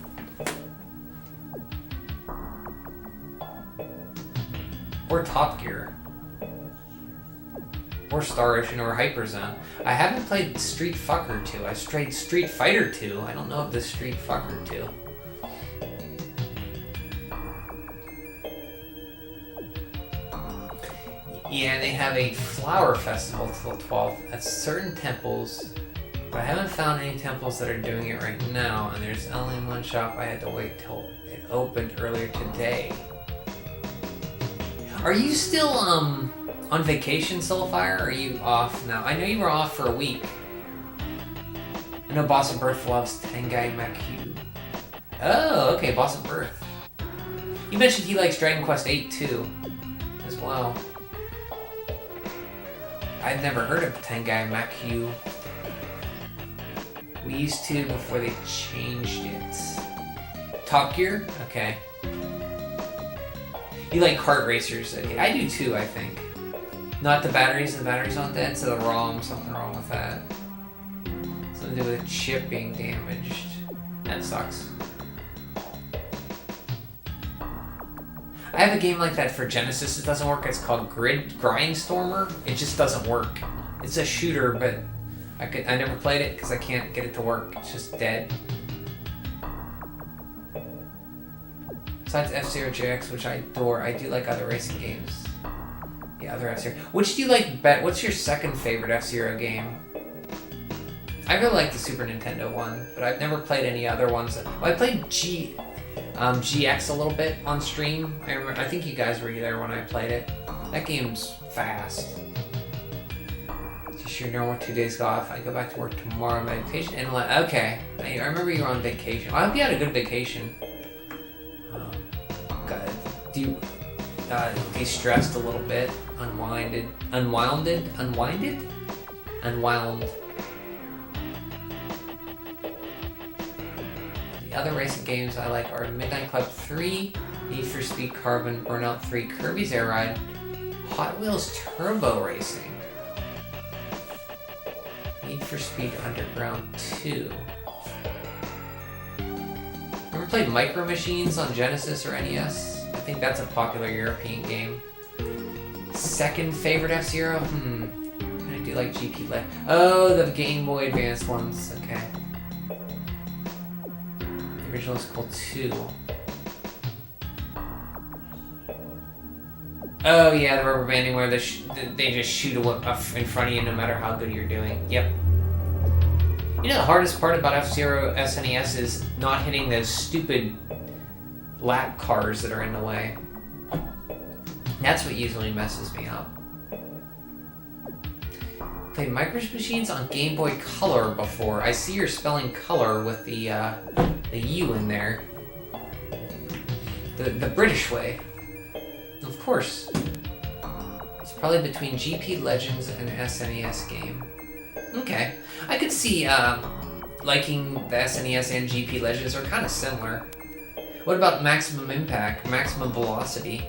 Or Top Gear. Or Star Ocean or Hyperzone. I haven't played Street Fucker 2. I played Street Fighter 2. I don't know if this Street Fucker 2. Yeah, they have a flower festival till 12th at certain temples. But I haven't found any temples that are doing it right now, and there's only one shop I had to wait till it opened earlier today. Are you still, on vacation, Soulfire, or are you off now? I know you were off for a week. I know Boss of Birth loves Tengai Maku. Oh, okay, Boss of Birth. You mentioned he likes Dragon Quest VIII too, as well. I've never heard of Tengai Maku. We used to before they changed it. Top Gear? Okay. You like kart racers? Okay. I do too, I think. Not the batteries aren't dead, so the ROM, something wrong with that. Something to do with a chip being damaged. That sucks. I have a game like that for Genesis. It doesn't work. It's called Grindstormer. It just doesn't work. It's a shooter, but I never played it because I can't get it to work. It's just dead. Besides F-Zero JX, which I adore, I do like other racing games. Yeah, other F-Zero. Which do you like bet? What's your second favorite F-Zero game? I really like the Super Nintendo one, but I've never played any other ones. Well, I played GX a little bit on stream. I think you guys were there when I played it. That game's fast. Just your normal 2 days off. I go back to work tomorrow. Meditation and okay. I remember you were on vacation. I hope you had a good vacation. Do you de-stressed a little bit? Unwound. The other racing games I like are Midnight Club 3, Need for Speed Carbon, Burnout 3, Kirby's Air Ride, Hot Wheels Turbo Racing, Need for Speed Underground 2. Ever played Micro Machines on Genesis or NES? I think that's a popular European game. Second favorite F-Zero? I do like GP Legend. Oh, the Game Boy Advance ones. Okay. The original is cool too. Oh yeah, the rubber banding where they just shoot in front of you no matter how good you're doing. Yep. You know the hardest part about F-Zero SNES is not hitting those stupid lap cars that are in the way. That's what usually messes me up. Played Micro Machines on Game Boy Color before. I see you're spelling color with the U in there. The British way. Of course. It's probably between GP Legends and SNES game. Okay. I could see liking the SNES and GP Legends are kind of similar. What about Maximum Impact, Maximum Velocity?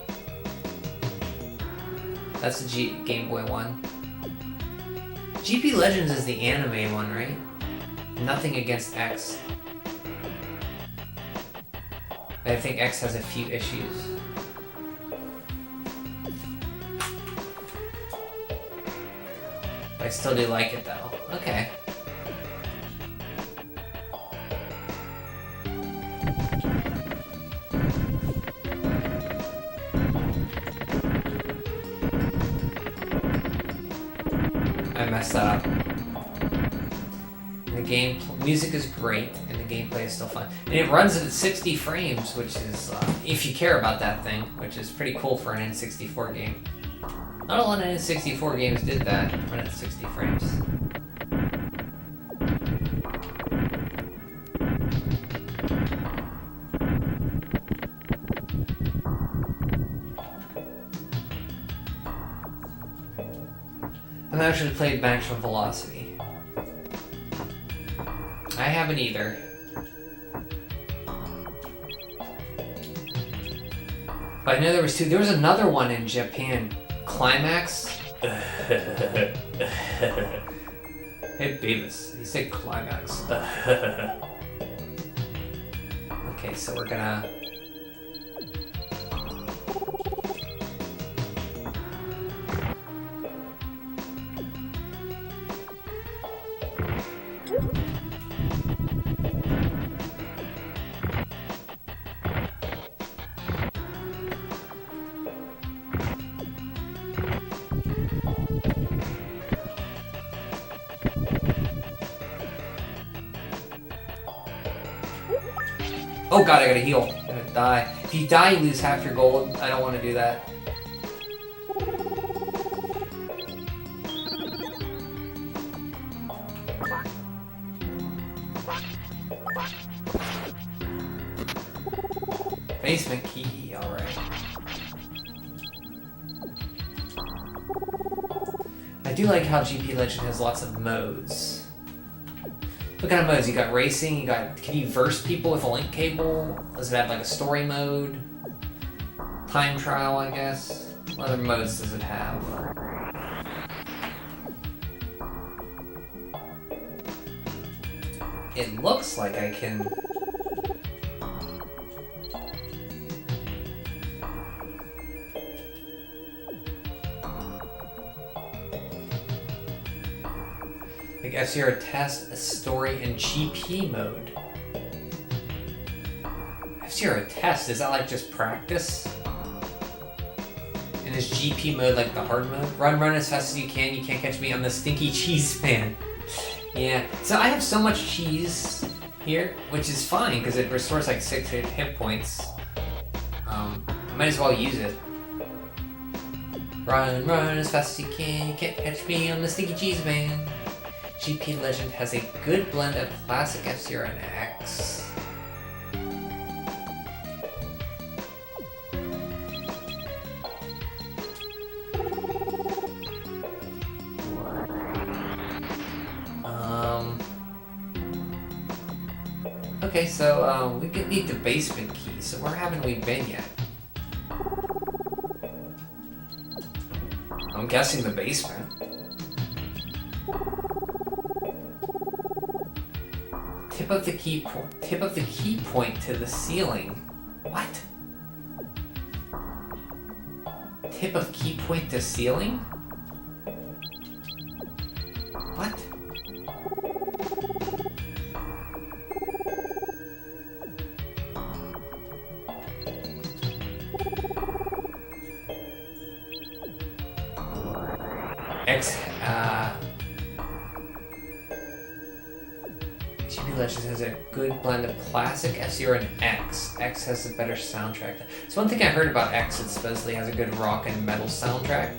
That's the Game Boy one. GP Legends is the anime one, right? Nothing against X. But I think X has a few issues. But I still do like it though. Okay. I messed that up. The music is great, and the gameplay is still fun. And it runs at 60 frames, which is, if you care about that thing, which is pretty cool for an N64 game. Not a lot of N64 games did that, run at 60 frames. I've actually played Maximum Velocity. I haven't either. But I know there was two. There was another one in Japan. Climax? Hey Beavis, you said Climax. Okay, so we're gonna... Oh god, I gotta heal. I'm gonna die. If you die, you lose half your gold. I don't want to do that. Basement key, alright. I do like how GP Legend has lots of modes. What kind of modes? You got racing, can you verse people with a link cable? Does it have like a story mode? Time trial, I guess? What other modes does it have? It looks like I can... I guess you're a test, a story, and GP mode. F-Zero test, is that like just practice? And is GP mode like the hard mode? Run as fast as you can't catch me, I'm the stinky cheese man. Yeah, so I have so much cheese here, which is fine because it restores like 6 hit points. I might as well use it. Run as fast as you can't catch me, I'm the stinky cheese man. GP Legend has a good blend of classic F-Zero and X. Okay, so we could need the basement key. So where haven't we been yet? I'm guessing the basement. Tip of the key point to the ceiling. What? Tip of key point to ceiling? What? GB Legends has a good blend of classic F-Zero and X. X has a better soundtrack. So one thing I heard about X, it supposedly has a good rock and metal soundtrack,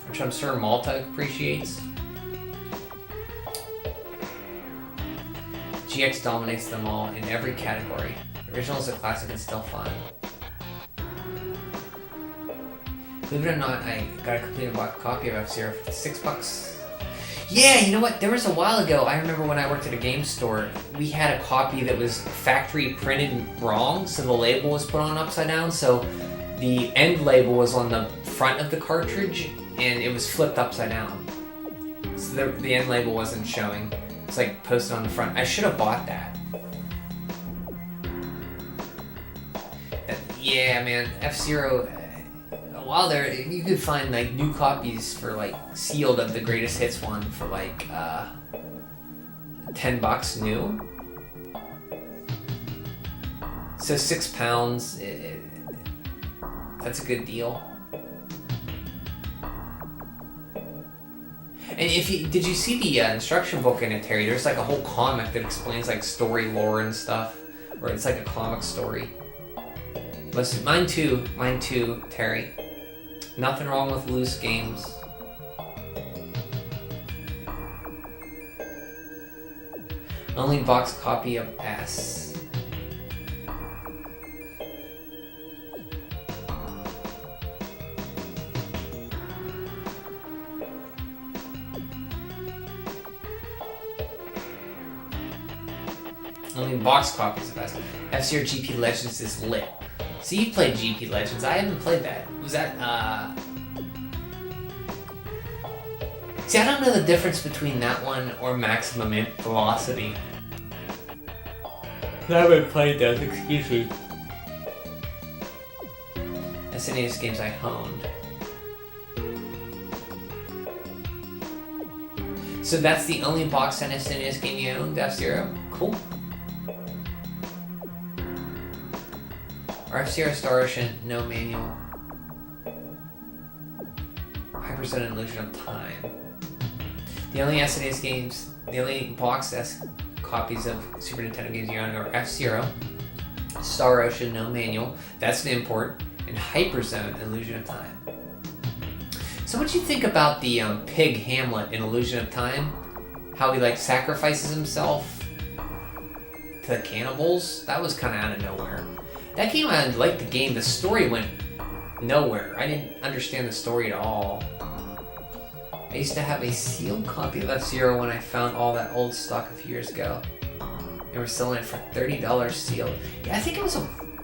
which I'm sure Malta appreciates. GX dominates them all in every category. The original is a classic and still fun. Believe it or not, I got a completed copy of F-Zero for $6. Yeah, you know what? There was a while ago, I remember when I worked at a game store, we had a copy that was factory printed wrong, so the label was put on upside down, so the end label was on the front of the cartridge, and it was flipped upside down. So the end label wasn't showing. It's like posted on the front. I should have bought that. Yeah, man, F-Zero... While there, you could find like new copies for like sealed of the greatest hits one for like $10 new. So £6, that's a good deal. And did you see the instruction book in it, Terry? There's like a whole comic that explains like story lore and stuff, or it's like a comic story. Listen, mine too, Terry. Nothing wrong with loose games. Only box copy of S. Only box copies of S. F-Zero GP Legends is lit. So you played GP Legends. I haven't played that. Was that, See, I don't know the difference between that one or Maximum Velocity. I haven't played those, excuse me. SNES games I honed. So that's the only box set SNES game you owned, F-Zero? Cool. F-Zero Star Ocean, no manual. Hyper Illusion of Time. The only SNES games, the only box copies of Super Nintendo games you own are F-Zero, Star Ocean, no manual, that's an import, and Hyperzone, Illusion of Time. So what do you think about the pig Hamlet in Illusion of Time? How he like sacrifices himself to the cannibals? That was kind of out of nowhere. That game, I liked the game. The story went nowhere. I didn't understand the story at all. I used to have a sealed copy of F-Zero when I found all that old stock a few years ago. They were selling it for $30 sealed. Yeah, I think it was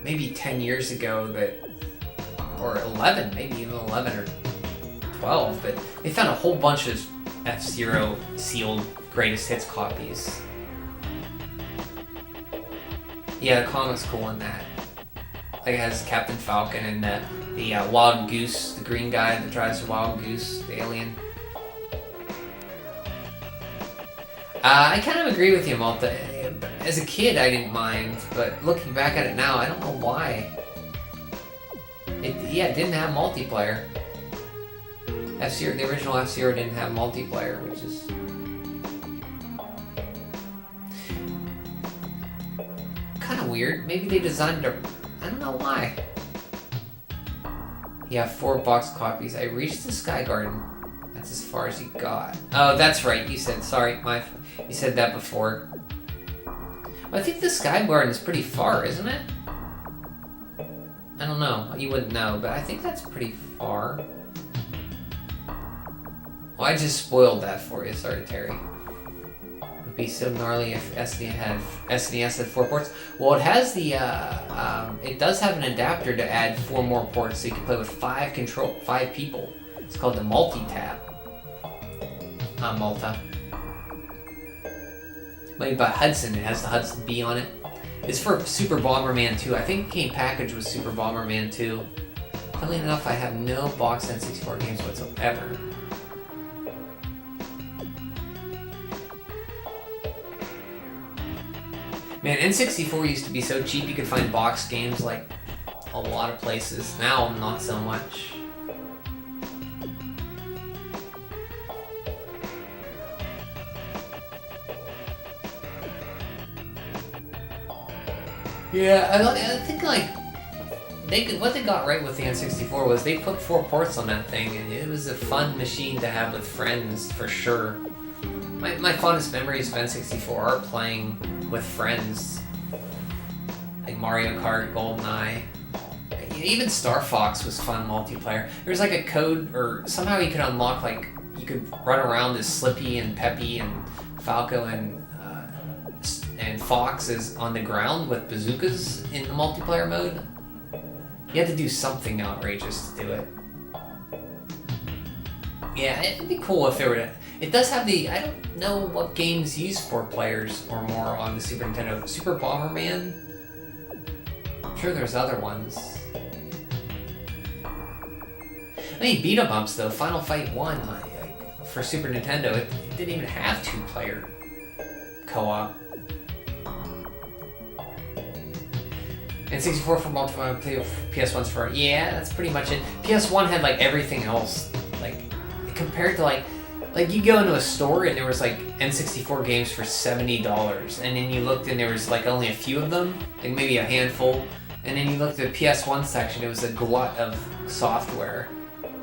maybe 10 years ago that, or 11, maybe even 11 or 12, but they found a whole bunch of F-Zero sealed greatest hits copies. Yeah, the comic's cool in that. Like it has Captain Falcon and the Wild Goose, the green guy that drives the Wild Goose, the alien. I kind of agree with you, Malta. As a kid, I didn't mind, but looking back at it now, I don't know why. It didn't have multiplayer. F-Zero, the original F-Zero didn't have multiplayer, which is kind of weird. Maybe they designed it. I don't know why. Yeah, 4 box copies. I reached the Sky Garden. That's as far as you got. Oh, that's right. You said, sorry, you said that before. I think the Sky Garden is pretty far, isn't it? I don't know. You wouldn't know, but I think that's pretty far. Well, I just spoiled that for you. Sorry, Terry. be so gnarly if SNES had 4 ports. Well, it has the it does have an adapter to add 4 more ports, so you can play with 5 people. It's called the multi-tap. Malta. Made by Hudson. It has the Hudson B on it. It's for Super Bomberman 2. I think it came packaged with Super Bomberman 2. Funnily enough, I have no box N64 games whatsoever. Man, N64 used to be so cheap you could find box games like a lot of places. Now, not so much. Yeah, I think like what they got right with the N64 was they put 4 ports on that thing, and it was a fun machine to have with friends for sure. My fondest memories of N64 are playing with friends, like Mario Kart, GoldenEye. Even Star Fox was fun multiplayer. There was like a code, or somehow you could unlock, like you could run around as Slippy and Peppy and Falco and Fox is on the ground with bazookas in the multiplayer mode. You had to do something outrageous to do it. Yeah, it'd be cool if there were. It does have the. I don't know what games use 4 players or more on the Super Nintendo. Super Bomberman. I'm sure there's other ones. I mean, beat 'em ups though. Final Fight 1, like, for Super Nintendo, it didn't even have 2-player co-op. And 64 for multiplayer, PS1's for, yeah, that's pretty much it. PS1 had like everything else, like compared to like you go into a store and there was like N64 games for $70, and then you looked and there was like only a few of them, like maybe a handful, and then you looked at the PS1 section, it was a glut of software,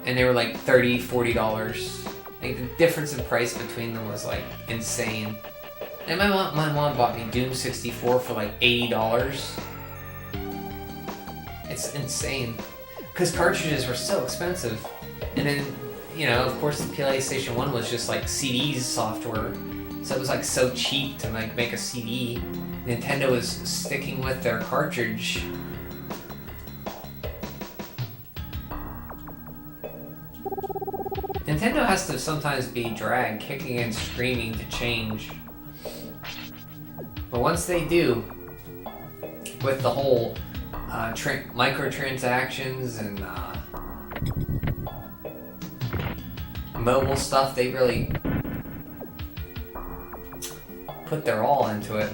and they were like $30, $40. Like the difference in price between them was like insane. And my mom bought me Doom 64 for like $80. It's insane, because cartridges were so expensive, and then, you know, of course the PlayStation 1 was just like CDs software, so it was like so cheap to like make a CD. Nintendo was sticking with their cartridge. Nintendo has to sometimes be dragged kicking and screaming to change, but once they do, with the whole microtransactions and mobile stuff, they really put their all into it.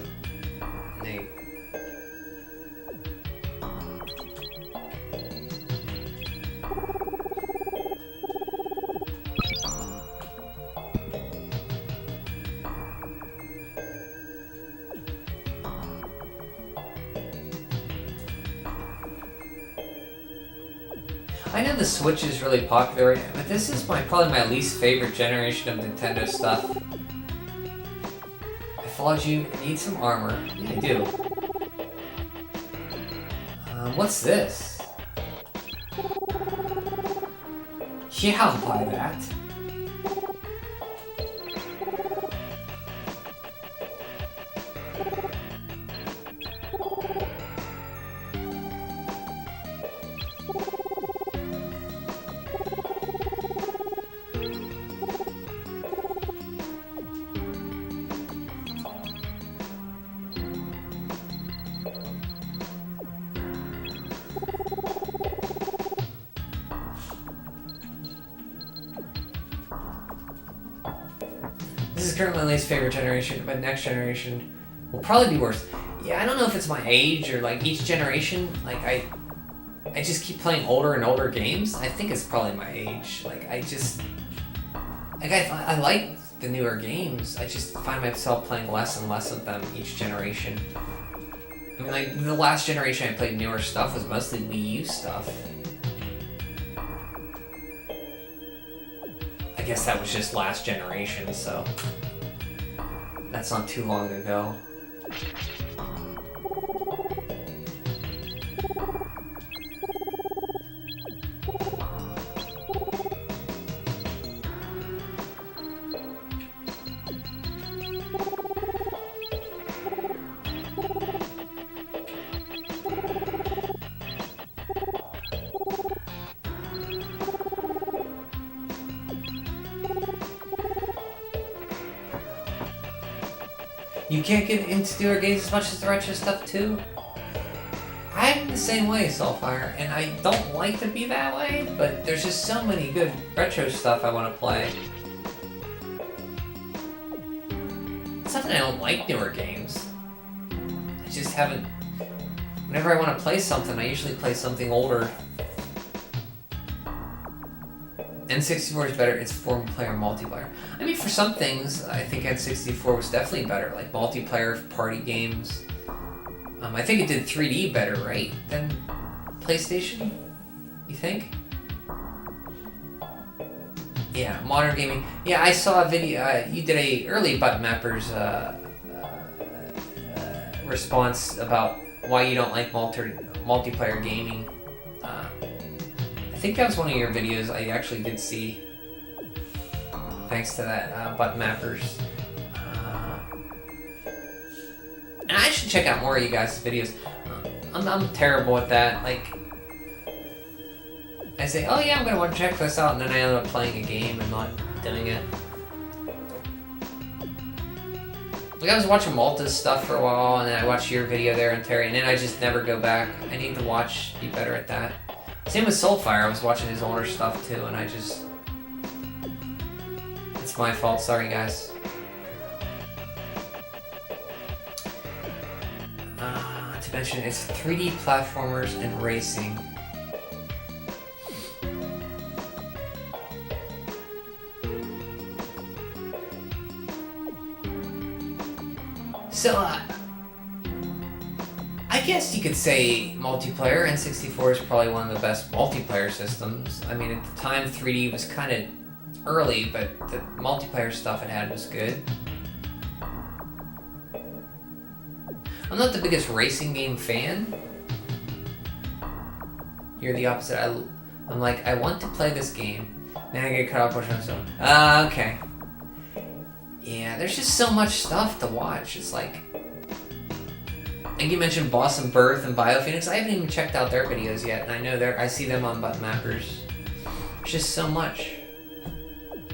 I know the Switch is really popular right now, but this is probably my least favorite generation of Nintendo stuff. I followed you. Need some armor. Yeah, I do. What's this? Yeah, I'll buy that. This is currently my least favorite generation, but next generation will probably be worse. Yeah, I don't know if it's my age or like each generation, like I just keep playing older and older games. I think it's probably my age. Like I like the newer games. I just find myself playing less and less of them each generation. I mean, like the last generation I played newer stuff was mostly Wii U stuff. I guess that was just last generation, so that's not too long ago. You can't get into newer games as much as the retro stuff too? I'm the same way, Soulfire, and I don't like to be that way, but there's just so many good retro stuff I want to play. It's not that I don't like newer games. I just haven't... Whenever I want to play something, I usually play something older. N64 is better, it's 4-player multiplayer. I mean, for some things, I think N64 was definitely better, like multiplayer party games. I think it did 3D better, right, than PlayStation? You think? Yeah, modern gaming. Yeah, I saw a video, you did a early Button Mappers response about why you don't like multiplayer gaming. I think that was one of your videos I actually did see. Thanks to that Button Mappers. And I should check out more of you guys' videos. I'm terrible at that. Like, I say, oh yeah, I'm gonna want to check this out, and then I end up playing a game and not doing it. Like, I was watching Malta's stuff for a while, and then I watched your video there and Terry, and then I just never go back. I need to be better at that. Same with Soulfire, I was watching his older stuff too, and I just... It's my fault, sorry guys. To mention, it's 3D platformers and racing. So, I guess you could say multiplayer. N64 is probably one of the best multiplayer systems. I mean, at the time, 3D was kind of early, but the multiplayer stuff it had was good. I'm not the biggest racing game fan. You're the opposite. I'm like, I want to play this game. Then I get cut off pushing myself. Okay. Yeah, there's just so much stuff to watch. It's like... And you mentioned Boss and Birth and BioPhoenix. I haven't even checked out their videos yet, and I know I see them on Button Mappers. There's just so much.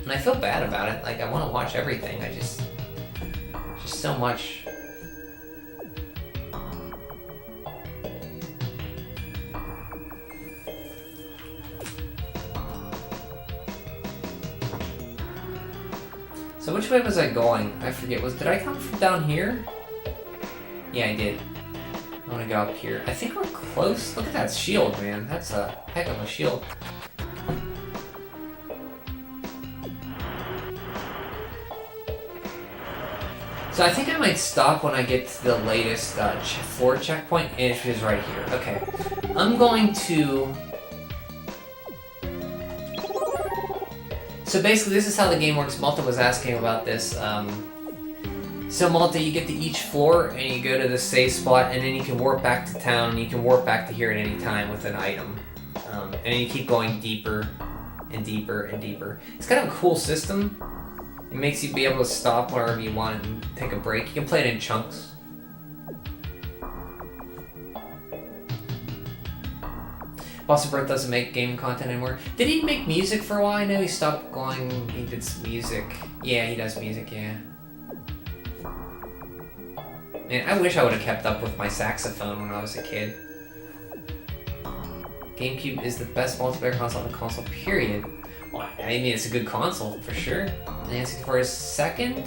And I feel bad about it. Like, I want to watch everything. Just so much. So which way was I going? I forget. Did I come from down here? Yeah, I did. I want to go up here. I think we're close. Look at that shield, man. That's a heck of a shield. So I think I might stop when I get to the latest floor checkpoint, and it is right here. Okay. I'm going to... So basically, this is how the game works. Malta was asking about this. So Malta, you get to each floor, and you go to the save spot, and then you can warp back to town, and you can warp back to here at any time with an item. And then you keep going deeper and deeper and deeper. It's kind of a cool system. It makes you be able to stop wherever you want and take a break. You can play it in chunks. Boss of Birth doesn't make game content anymore. Did he make music for a while? I know he stopped going. He did some music. Yeah, he does music, yeah. Man, I wish I would have kept up with my saxophone when I was a kid. GameCube is the best multiplayer console in the console, period. Well, I mean, it's a good console, for sure. And the N64 is second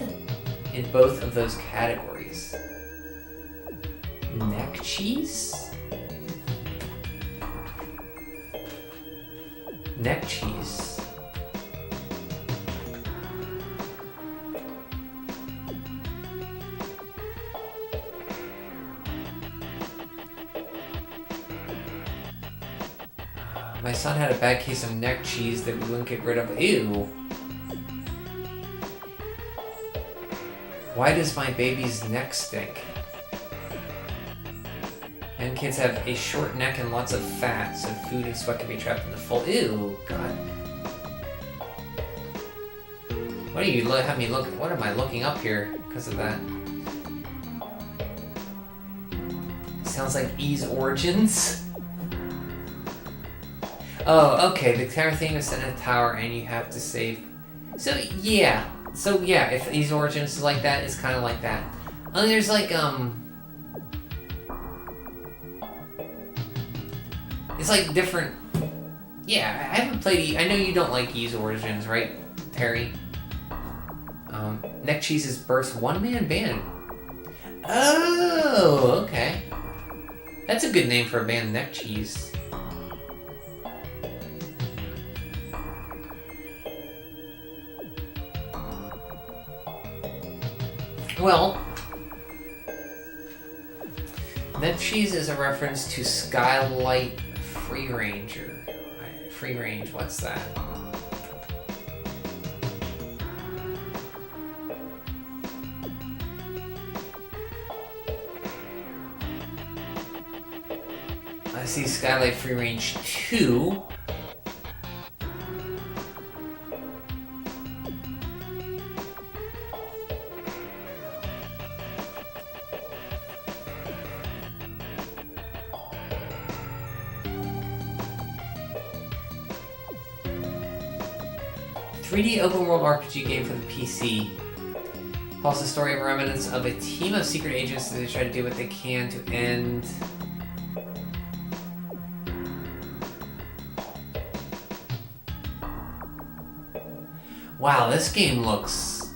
in both of those categories. Neck cheese? Neck cheese. My son had a bad case of neck cheese that we wouldn't get rid of. Ew. Why does my baby's neck stink? And kids have a short neck and lots of fat, so food and sweat can be trapped in the fold. Ew, God. What are you have me look? What am I looking up here because of that? It sounds like E's Origins. Oh, okay. The tower theme is set in a tower, and you have to save. So yeah, if E's Origins is like that, it's kind of like that. Oh, there's like, it's like different... Yeah, I haven't played... I know you don't like Ys Origins, right, Terry? Neck Cheese's Burst one-man band. Oh, okay. That's a good name for a band, Neck Cheese. Well, Neck Cheese is a reference to Skylight Free Ranger. Free Range, what's that? I see Skylight Free Range 2. .3D open world RPG game for the PC. Tells the story of remnants of a team of secret agents that they try to do what they can to end. Wow, this game looks...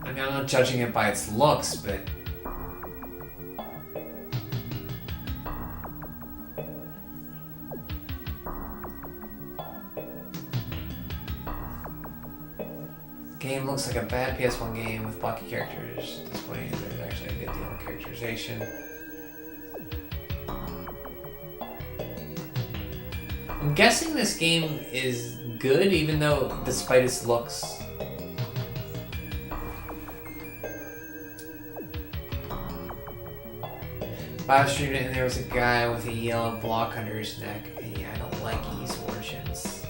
I mean, I'm not judging it by its looks, but... Game looks like a bad PS1 game with blocky characters. Disappointing that there's actually a good deal of characterization. I'm guessing this game is good, even though, despite its looks. I was streaming it and there was a guy with a yellow block under his neck. And yeah, I don't like Ys Origins.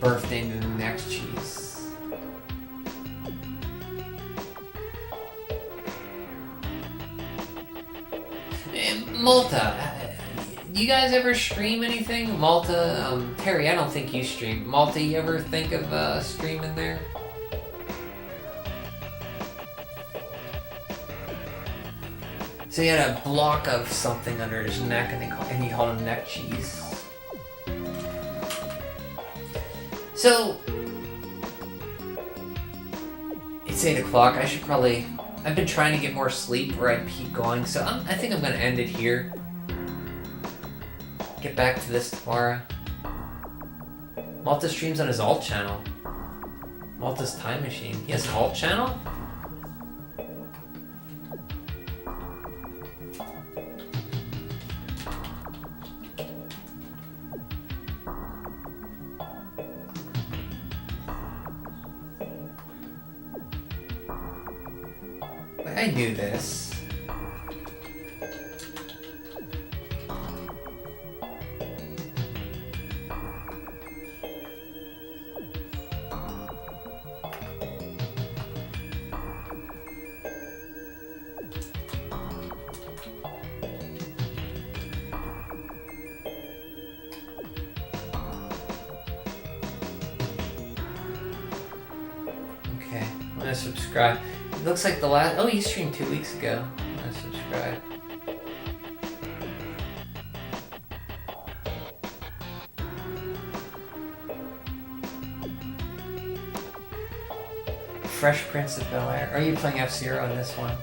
Birthday to the next cheese. Malta, you guys ever stream anything? Malta, Terry, I don't think you stream. Malta, you ever think of streaming there? So he had a block of something under his neck and he called him neck cheese. So, it's 8 o'clock, I should probably... I've been trying to get more sleep where I keep going, so I think I'm going to end it here. Get back to this tomorrow. Malta streams on his alt channel. Malta's Time Machine. He has an alt channel? I knew this. Okay, I'm gonna subscribe. It looks like the last... Oh, you streamed 2 weeks ago. I'm gonna subscribe. Fresh Prince of Bel-Air. Are you playing F-Zero on this one?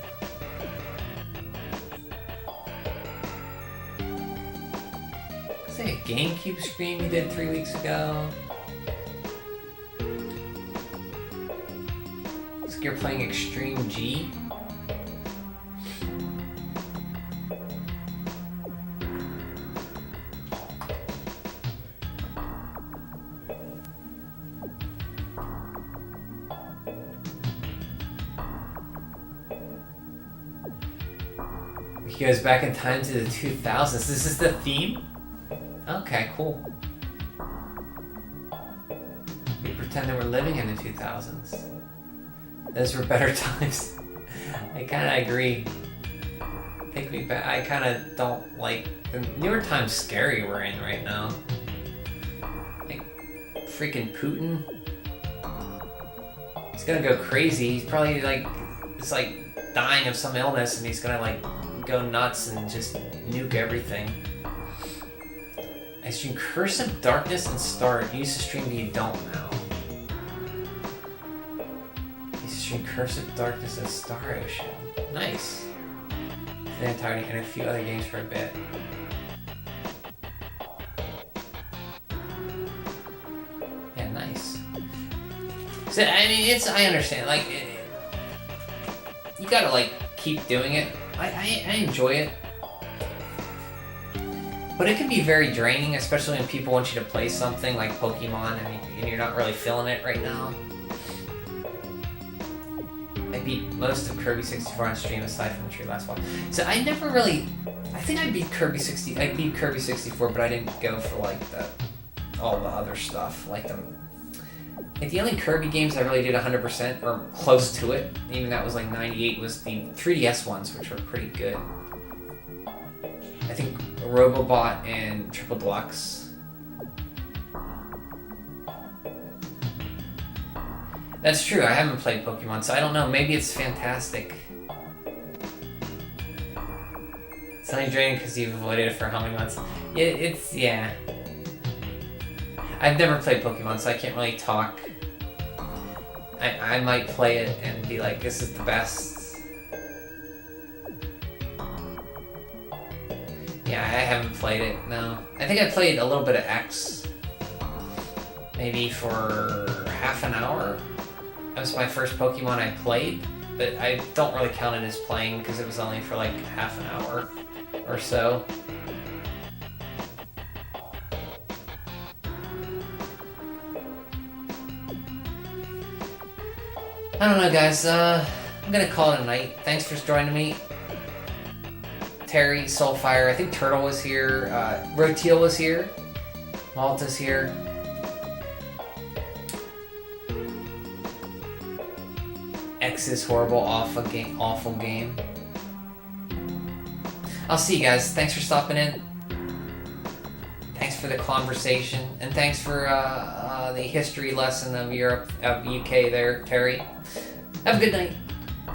Is that a GameCube stream you did 3 weeks ago? Looks like you're playing Extreme G. He goes back in time to the 2000s. This is the theme? Okay, cool. We pretend that we're living in the 2000s. Those were better times. I kind of agree. Take me back. I kind of don't like the newer times scary we're in right now. Like freaking Putin. He's gonna go crazy. He's probably like, it's like dying of some illness, and he's gonna like go nuts and just nuke everything. I stream Curse of Darkness and Start. Used to stream, but you don't now. Used to stream Curse of Darkness and Star Ocean. Nice. The entirety and a few other games for a bit. Yeah, nice. So, I mean, I understand. Like, you gotta like keep doing it. I enjoy it. But it can be very draining, especially when people want you to play something like Pokemon and you're not really feeling it right now. I beat most of Kirby 64 on stream aside from the tree last fall. So I never really... I think I beat Kirby 64, but I didn't go for like all the other stuff. Like the only Kirby games I really did 100% or close to it, even that was like 98, was the 3DS ones, which were pretty good. I think Robobot and Triple Deluxe. That's true, I haven't played Pokemon, so I don't know. Maybe it's fantastic. It's only draining because you've avoided it for how many months? Yeah. I've never played Pokemon, so I can't really talk. I might play it and be like, this is the best. Yeah, I haven't played it, no. I think I played a little bit of X. Maybe for half an hour. That was my first Pokemon I played, but I don't really count it as playing because it was only for like half an hour or so. I don't know, guys. I'm gonna call it a night. Thanks for joining me. Terry, Soulfire, I think Turtle was here. Roteal was here. Malta's here. X is horrible, awful game. I'll see you guys. Thanks for stopping in. Thanks for the conversation, and thanks for the history lesson of Europe, of UK there, Terry. Have a good night.